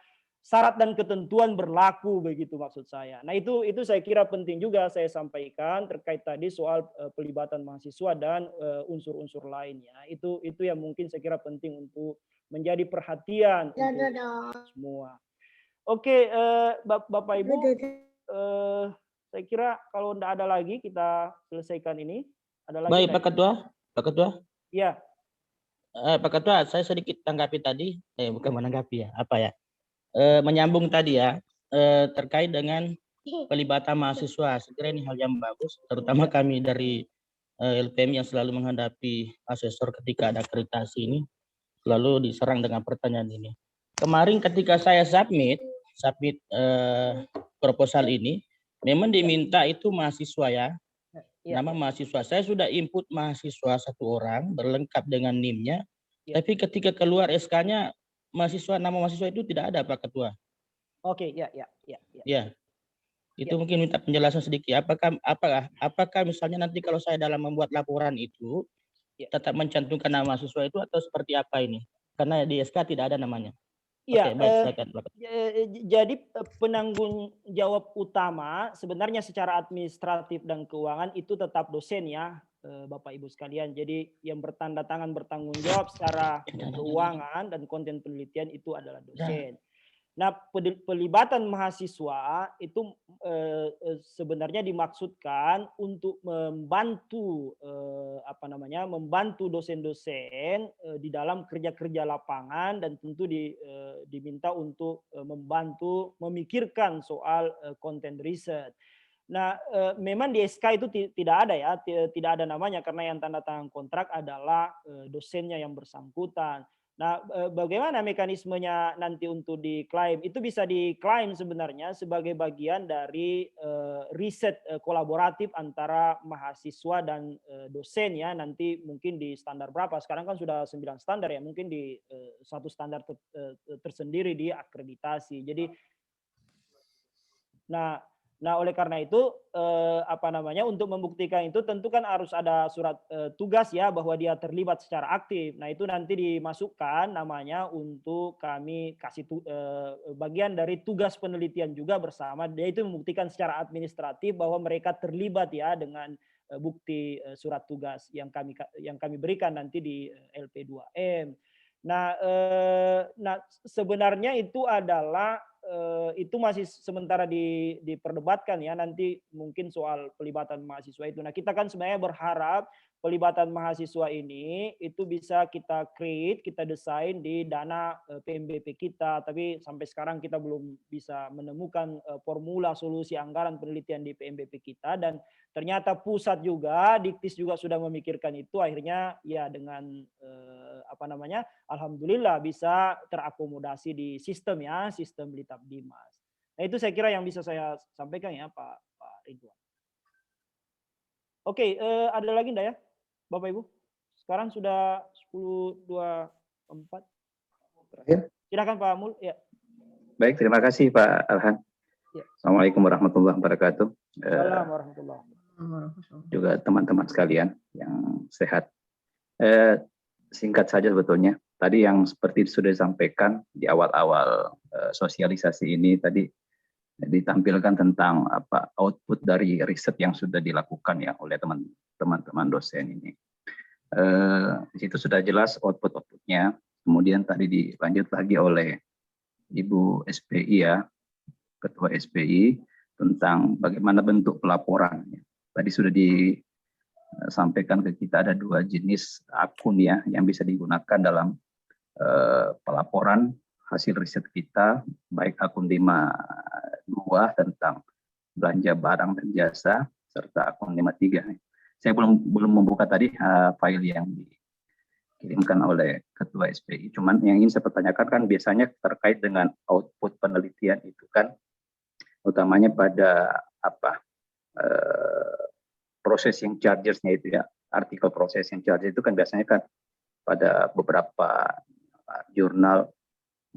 syarat dan ketentuan berlaku begitu maksud saya. Nah itu saya kira penting juga saya sampaikan terkait tadi soal pelibatan mahasiswa dan unsur-unsur lainnya. Itu yang mungkin saya kira penting untuk menjadi perhatian untuk semua. Oke, Bapak Ibu, saya kira kalau tidak ada lagi kita selesaikan ini. Ada lagi? Baik, Pak Ketua. Pak Ketua. Iya. Pak Ketua, saya sedikit tanggapi tadi. Bukan menanggapi ya, apa ya? Menyambung tadi ya, terkait dengan pelibatan mahasiswa. Sekiranya ini hal yang bagus, terutama kami dari LPM yang selalu menghadapi asesor ketika ada akreditasi ini, selalu diserang dengan pertanyaan ini. Kemarin ketika saya submit proposal ini, memang diminta itu mahasiswa ya, nama mahasiswa. Saya sudah input mahasiswa 1 orang berlengkap dengan NIM-nya, tapi ketika keluar SK-nya, nama mahasiswa itu tidak ada, Pak Ketua. Oke, ya. Itu mungkin minta penjelasan sedikit. Apakah misalnya nanti kalau saya dalam membuat laporan itu tetap mencantumkan nama mahasiswa itu atau seperti apa ini? Karena di SK tidak ada namanya. Iya, baik, jadi penanggung jawab utama sebenarnya secara administratif dan keuangan itu tetap dosen ya, Bapak Ibu sekalian. Jadi yang bertanda tangan bertanggung jawab secara keuangan dan konten penelitian itu adalah dosen. Nah, pelibatan mahasiswa itu sebenarnya dimaksudkan untuk membantu membantu dosen-dosen di dalam kerja-kerja lapangan dan tentu diminta untuk membantu memikirkan soal konten riset. Nah, memang di SK itu tidak ada ya, tidak ada namanya karena yang tanda tangan kontrak adalah dosennya yang bersangkutan. Nah, bagaimana mekanismenya nanti untuk diklaim? Itu bisa diklaim sebenarnya sebagai bagian dari riset kolaboratif antara mahasiswa dan dosen ya. Nanti mungkin di standar berapa? Sekarang kan sudah 9 standar ya. Mungkin di satu standar tersendiri di akreditasi. Jadi, nah oleh karena itu untuk membuktikan itu tentu kan harus ada surat tugas ya bahwa dia terlibat secara aktif. Nah itu nanti dimasukkan namanya untuk kami kasih bagian dari tugas penelitian juga bersama. Dia itu membuktikan secara administratif bahwa mereka terlibat ya dengan bukti surat tugas yang kami berikan nanti di LP2M. Nah sebenarnya itu adalah itu masih sementara diperdebatkan ya nanti mungkin soal pelibatan mahasiswa itu. Nah kita kan sebenarnya berharap pelibatan mahasiswa ini itu bisa kita create, kita desain di dana PMBP kita. Tapi sampai sekarang kita belum bisa menemukan formula solusi anggaran penelitian di PMBP kita. Dan ternyata pusat juga, Diktis juga sudah memikirkan itu. Akhirnya ya dengan alhamdulillah bisa terakomodasi di sistem ya, sistem Litap Dimas. Nah itu saya kira yang bisa saya sampaikan ya Pak Ridwan. Oke, ada lagi enggak ya Bapak Ibu? Sekarang sudah 10.24. Terakhir. Silakan Pak Mul. Ya. Baik, terima kasih Pak Alhan. Ya. Assalamualaikum warahmatullahi wabarakatuh. Assalamualaikum warahmatullahi wabarakatuh. Juga teman-teman sekalian yang sehat. Singkat saja sebetulnya. Tadi yang seperti sudah disampaikan di awal-awal sosialisasi ini tadi ditampilkan tentang output dari riset yang sudah dilakukan ya oleh teman-teman dosen ini. Di situ sudah jelas output-outputnya. Kemudian tadi dilanjut lagi oleh Ibu SPI ya, Ketua SPI tentang bagaimana bentuk pelaporan. Tadi sudah disampaikan ke kita ada 2 jenis akun ya yang bisa digunakan dalam pelaporan hasil riset kita, baik akun 52 tentang belanja barang dan jasa serta akun 53. Saya belum membuka tadi file yang dikirimkan oleh Ketua SPI. Cuman yang ingin saya pertanyakan kan biasanya terkait dengan output penelitian itu kan, utamanya pada processing charges-nya itu ya, artikel processing charges itu kan biasanya kan pada beberapa jurnal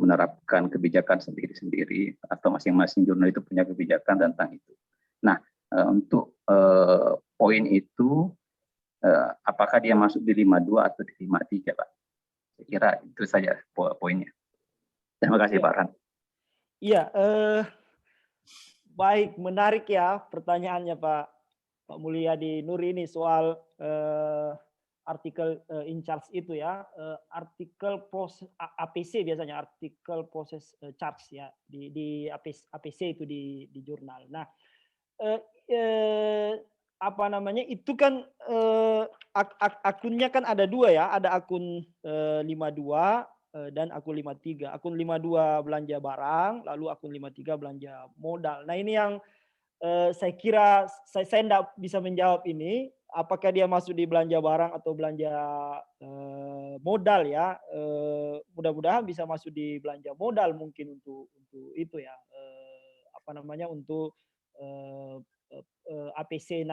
menerapkan kebijakan sendiri-sendiri atau masing-masing jurnal itu punya kebijakan tentang itu. Nah, untuk poin itu apakah dia masuk di 52 atau di 53, Pak? Saya kira itu saja poinnya. Terima kasih, Pak Ran. Iya, baik, menarik ya pertanyaannya Pak Mulyadi Nur ini soal artikel in charge itu ya, artikel proses APC biasanya, artikel proses charge ya di APC itu di jurnal. Nah, apa namanya itu kan akunnya kan ada dua ya, ada akun 52 dan akun 53. Akun 52 belanja barang, lalu akun 53 belanja modal. Nah ini yang saya kira saya tidak bisa menjawab ini, apakah dia masuk di belanja barang atau belanja modal ya. Mudah-mudahan bisa masuk di belanja modal mungkin untuk itu ya, apa namanya, untuk APC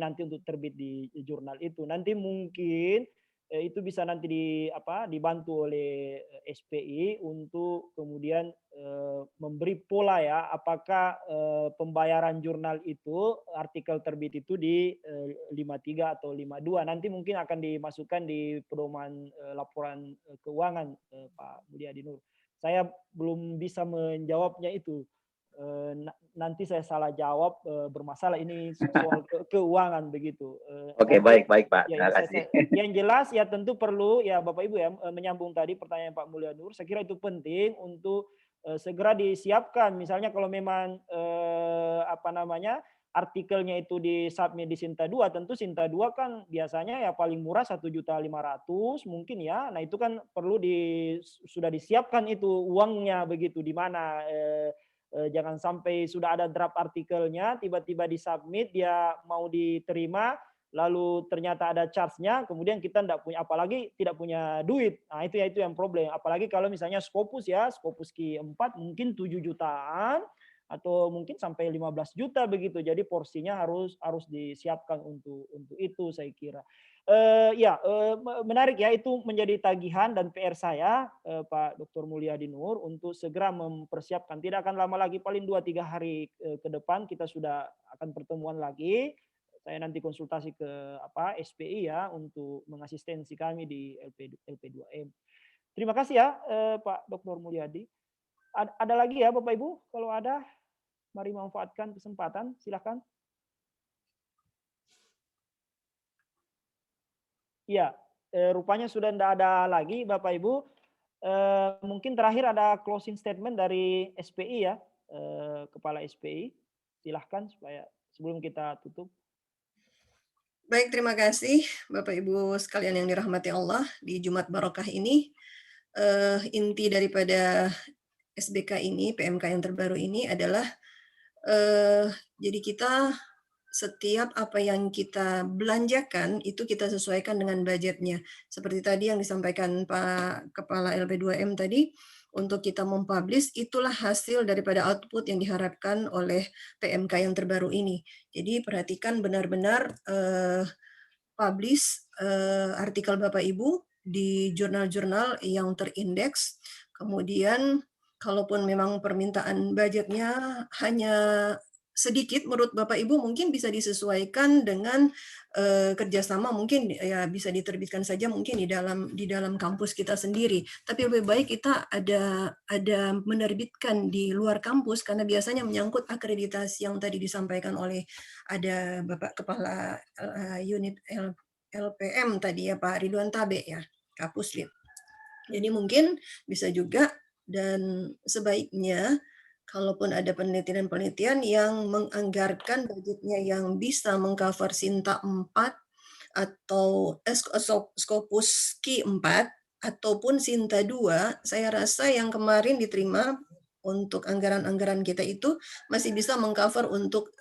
nanti untuk terbit di jurnal itu. Nanti mungkin itu bisa nanti dibantu oleh SPI untuk kemudian memberi pola ya, apakah pembayaran jurnal itu artikel terbit itu di 53 atau 52. Nanti mungkin akan dimasukkan di pedoman laporan keuangan, Pak Mulyadi Nur. Saya belum bisa menjawabnya itu. Nanti saya salah jawab, bermasalah ini soal keuangan begitu. Oke, baik Pak. Ya, Terima kasih. yang jelas ya tentu perlu ya Bapak Ibu ya, menyambung tadi pertanyaan Pak Mulyadi Nur, saya kira itu penting untuk segera disiapkan. Misalnya kalau memang artikelnya itu disubmit di Sinta 2, tentu Sinta 2 kan biasanya ya paling murah 1.500.000 mungkin ya. Nah itu kan perlu sudah disiapkan itu uangnya begitu, di mana jangan sampai sudah ada draft artikelnya, tiba-tiba disubmit, dia mau diterima, lalu ternyata ada charge-nya, kemudian kita tidak punya, apalagi tidak punya duit. Nah itu yang problem. Apalagi kalau misalnya Scopus ya, Scopus Q4 mungkin 7 jutaan atau mungkin sampai 15 juta begitu. Jadi porsinya harus disiapkan untuk itu saya kira. Menarik ya, itu menjadi tagihan dan PR saya, Pak Dr. Mulyadi Nur, untuk segera mempersiapkan. Tidak akan lama lagi, paling 2-3 hari ke depan kita sudah akan pertemuan lagi. Saya nanti konsultasi ke SPI ya untuk mengasistensi kami di LP2M. Terima kasih ya Pak Dr. Mulyadi. Ada lagi ya Bapak Ibu? Kalau ada, mari manfaatkan kesempatan, silakan. Ya, rupanya sudah tidak ada lagi Bapak Ibu. Mungkin terakhir ada closing statement dari SPI ya, Kepala SPI. Silahkan supaya sebelum kita tutup. Baik, terima kasih Bapak Ibu sekalian yang dirahmati Allah. Di Jumat Barokah ini, inti daripada SBK ini, PMK yang terbaru ini adalah jadi kita setiap apa yang kita belanjakan itu kita sesuaikan dengan budgetnya. Seperti tadi yang disampaikan Pak Kepala LP2M tadi, untuk kita mempublish itulah hasil daripada output yang diharapkan oleh PMK yang terbaru ini. Jadi perhatikan benar-benar publish artikel Bapak Ibu di jurnal-jurnal yang terindeks. Kemudian kalaupun memang permintaan budgetnya hanya sedikit, menurut Bapak Ibu mungkin bisa disesuaikan dengan kerjasama, mungkin ya bisa diterbitkan saja mungkin di dalam kampus kita sendiri. Tapi lebih baik kita ada menerbitkan di luar kampus, karena biasanya menyangkut akreditasi yang tadi disampaikan oleh ada Bapak Kepala unit LPM tadi ya, Pak Ridwan Tabe ya, Kapuslit. Jadi mungkin bisa juga, dan sebaiknya kalaupun ada penelitian-penelitian yang menganggarkan budgetnya yang bisa mengcover Sinta 4 atau Scopus Q4 ataupun Sinta 2, saya rasa yang kemarin diterima untuk anggaran-anggaran kita itu masih bisa mengcover untuk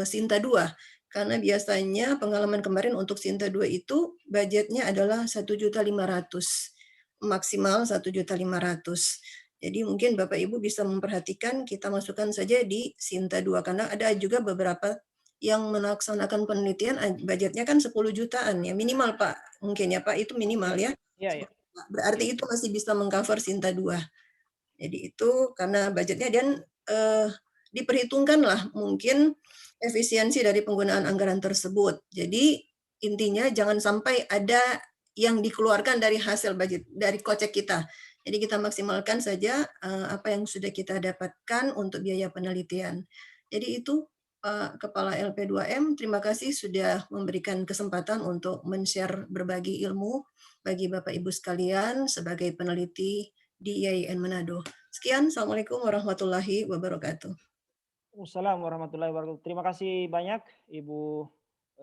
Sinta 2. karena biasanya pengalaman kemarin untuk Sinta 2 itu budgetnya adalah 1.500.000, maksimal 1.500.000. Jadi mungkin Bapak Ibu bisa memperhatikan kita masukkan saja di Sinta 2 karena ada juga beberapa yang melaksanakan penelitian budgetnya kan 10 jutaan ya minimal Pak, mungkin ya Pak, itu minimal ya. Iya, ya. Berarti itu masih bisa mengcover Sinta 2. Jadi itu karena budgetnya dan diperhitungkanlah mungkin efisiensi dari penggunaan anggaran tersebut. Jadi intinya jangan sampai ada yang dikeluarkan dari hasil budget, dari kocek kita. Jadi kita maksimalkan saja apa yang sudah kita dapatkan untuk biaya penelitian. Jadi itu Pak Kepala LP2M, terima kasih sudah memberikan kesempatan untuk men-share berbagi ilmu bagi Bapak Ibu sekalian sebagai peneliti di IAIN Manado. Sekian, Assalamualaikum warahmatullahi wabarakatuh. Wassalamualaikum warahmatullahi wabarakatuh. Terima kasih banyak Ibu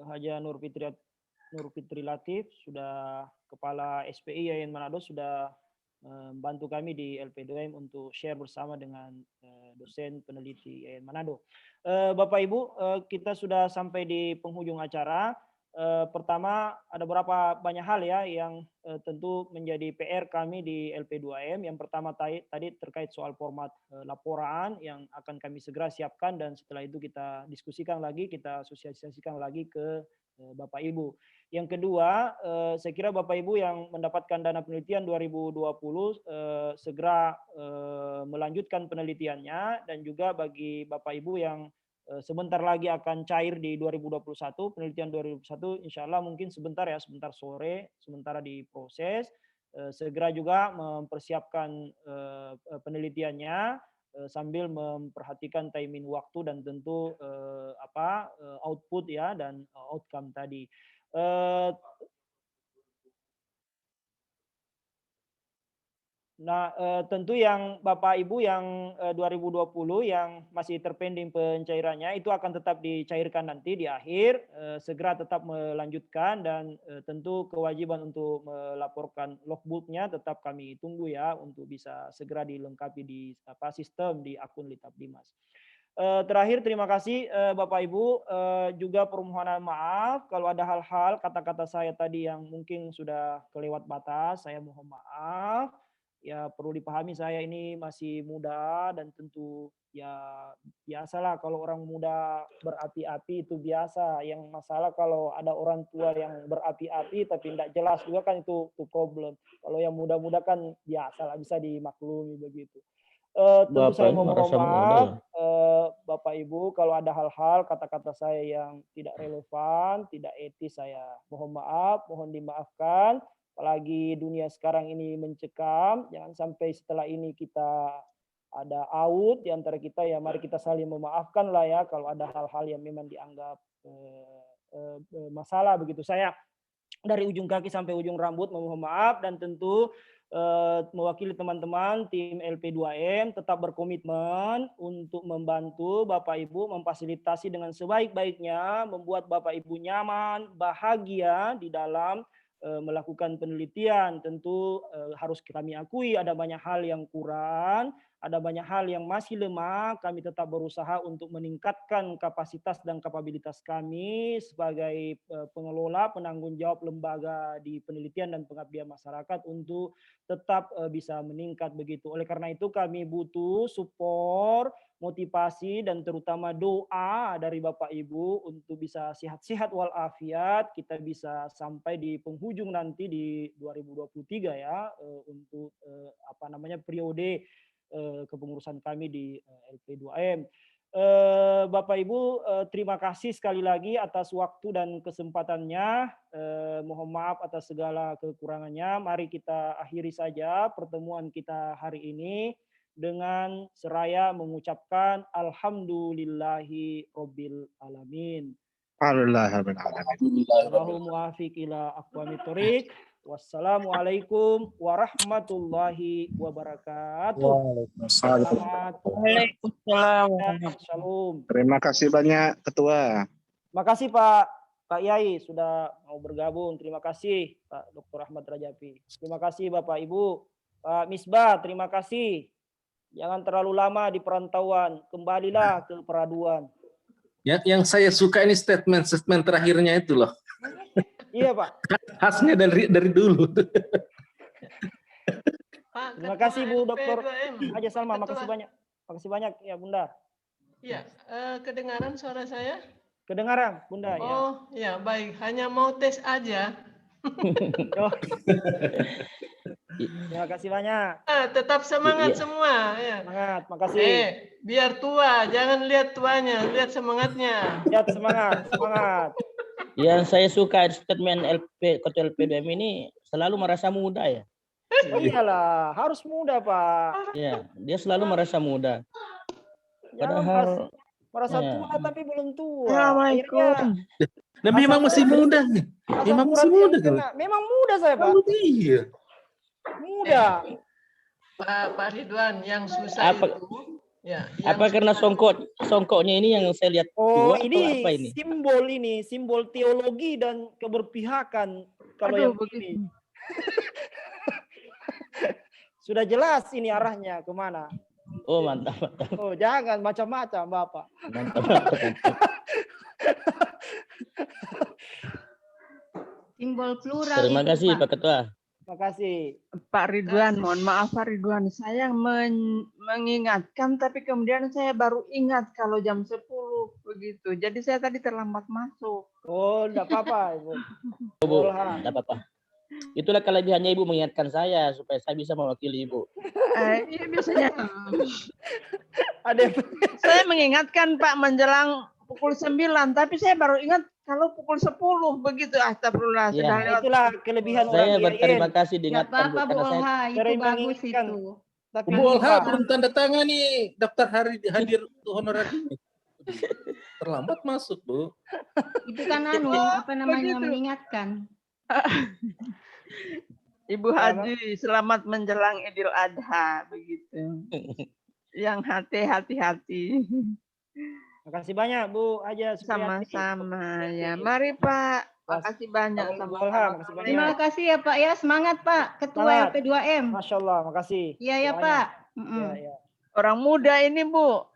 Haja Nur Fitri Latif, sudah Kepala SPI IAIN Manado, sudah membantu kami di LP2M untuk share bersama dengan dosen peneliti IAIN Manado. Bapak Ibu, kita sudah sampai di penghujung acara. Pertama, ada beberapa banyak hal ya yang tentu menjadi PR kami di LP2M. Yang pertama tadi terkait soal format laporan yang akan kami segera siapkan dan setelah itu kita diskusikan lagi, kita sosialisasikan lagi ke Bapak Ibu. Yang kedua, saya kira Bapak Ibu yang mendapatkan dana penelitian 2020 segera melanjutkan penelitiannya, dan juga bagi Bapak Ibu yang sebentar lagi akan cair di 2021, penelitian 2021 insya Allah mungkin sebentar ya, sebentar sore, sementara diproses, segera juga mempersiapkan penelitiannya sambil memperhatikan timing waktu dan tentu output ya dan outcome tadi. Nah, tentu yang Bapak Ibu yang 2020 yang masih terpending pencairannya itu akan tetap dicairkan nanti di akhir, segera tetap melanjutkan dan tentu kewajiban untuk melaporkan logbooknya tetap kami tunggu ya untuk bisa segera dilengkapi di sistem di akun Litap Dimas. Terakhir terima kasih Bapak Ibu, juga permohonan maaf kalau ada hal-hal kata-kata saya tadi yang mungkin sudah kelewat batas, saya mohon maaf. Ya perlu dipahami saya ini masih muda dan tentu ya biasalah kalau orang muda berapi-api itu biasa. Yang masalah kalau ada orang tua yang berapi-api tapi tidak jelas juga kan itu problem. Kalau yang muda-muda kan biasalah, bisa dimaklumi begitu. Tentu saya mohon maaf Bapak Ibu kalau ada hal-hal kata-kata saya yang tidak relevan, tidak etis, saya mohon maaf, mohon dimaafkan. Apalagi dunia sekarang ini mencekam, jangan sampai setelah ini kita ada out di antara kita, ya mari kita saling memaafkan lah ya kalau ada hal-hal yang memang dianggap masalah begitu. Saya dari ujung kaki sampai ujung rambut mohon maaf, dan tentu mewakili teman-teman tim LP2M tetap berkomitmen untuk membantu Bapak Ibu memfasilitasi dengan sebaik-baiknya, membuat Bapak Ibu nyaman, bahagia di dalam melakukan penelitian. Tentu harus kami akui ada banyak hal yang kurang, ada banyak hal yang masih lemah. Kami tetap berusaha untuk meningkatkan kapasitas dan kapabilitas kami sebagai pengelola, penanggung jawab lembaga di penelitian dan pengabdian masyarakat untuk tetap bisa meningkat begitu. Oleh karena itu kami butuh support, motivasi, dan terutama doa dari Bapak Ibu untuk bisa sehat-sehat walafiat, kita bisa sampai di penghujung nanti di 2023 ya, untuk periode kepengurusan kami di LP2M. Bapak Ibu, terima kasih sekali lagi atas waktu dan kesempatannya. Mohon maaf atas segala kekurangannya. Mari kita akhiri saja pertemuan kita hari ini dengan seraya mengucapkan alhamdulillahi robbil alamin. Allahumma muwafiq ila aqwamit thoriq. Wassalamualaikum warahmatullahi wabarakatuh. Waalaikumsalam. Shalom. Terima kasih banyak Ketua. Makasih Pak Yai sudah mau bergabung. Terima kasih Pak Dr. Ahmad Rajapi. Terima kasih Bapak Ibu. Pak Misbah, terima kasih. Jangan terlalu lama di perantauan, kembalilah ke peraduan. Yang saya suka ini statement terakhirnya itu loh. Iya Pak. Khasnya dari dulu. Pak, Terima Ketua kasih Bu Dr. LP2M. Haja Salma, Ketua. makasih banyak. Makasih banyak ya Bunda. Iya, kedengaran suara saya? Kedengaran Bunda ya. Oh, ya baik. Hanya mau tes aja. Oh. Terima kasih banyak. Tetap semangat Iya. semua. Ya. Semangat, makasih. Biar tua, jangan lihat tuanya, lihat semangatnya. Lihat semangat, semangat. Yang saya suka statement Ketua LP2M ini selalu merasa muda ya. Oh iyalah, harus muda Pak. Ya, dia selalu merasa muda. Jangan Padahal merasa ya. tua tapi belum tua. Assalamualaikum. Nah, memang masih muda nih. Memang masih muda kan? Memang muda saya Pak. Iya. Muda. Pak Ridwan, yang susah Apa- itu. Ya, Apa karena songkoknya ini yang saya lihat Oh tua atau ini, apa ini? simbol teologi dan keberpihakan kalau Aduh, yang begitu. ini. Sudah jelas ini arahnya kemana. Oh mantap, mantap, Oh jangan macam-macam Bapak. mantap, mantap. Simbol plural Terima itu, kasih Pak. Pak Ketua. Terima kasih. Pak Ridwan, mohon maaf Pak Ridwan, saya mengingatkan tapi kemudian saya baru ingat kalau jam 10 begitu. Jadi saya tadi terlambat masuk. Oh enggak apa-apa Ibu. Bu, Boleh. tidak apa-apa. Itulah kelebihannya Ibu mengingatkan saya supaya saya bisa mewakili Ibu. Iya biasanya Ada yang saya mengingatkan Pak menjelang pukul 9, tapi saya baru ingat kalau pukul 10 begitu. Astagfirullah, Iya. sudah lewat. itulah kelebihan orang Saya IAIN. berterima kasih Enggak diingatkan Bu apa-apa Bu karena saya Olha, itu sering bagus mengingatkan. itu. Tapi Bu Olha lupa. belum tanda tangan nih daftar hadir untuk honorer ini. Terlambat masuk, Bu. Itu kan apa namanya begitu. mengingatkan. Ibu Haji, selamat menjelang Idul Adha begitu. Yang hati-hati. Terima kasih banyak Bu Haja Supriyati. Sama-sama ya. Mari Pak. Makasih banyak Bu sama-sama. Olha, makasih banyak. Terima kasih ya Pak ya, semangat Pak, Ketua Semangat. LP2M. Masya Allah, makasih. Iya ya Doanya. Pak. Ya, ya. Orang muda ini Bu.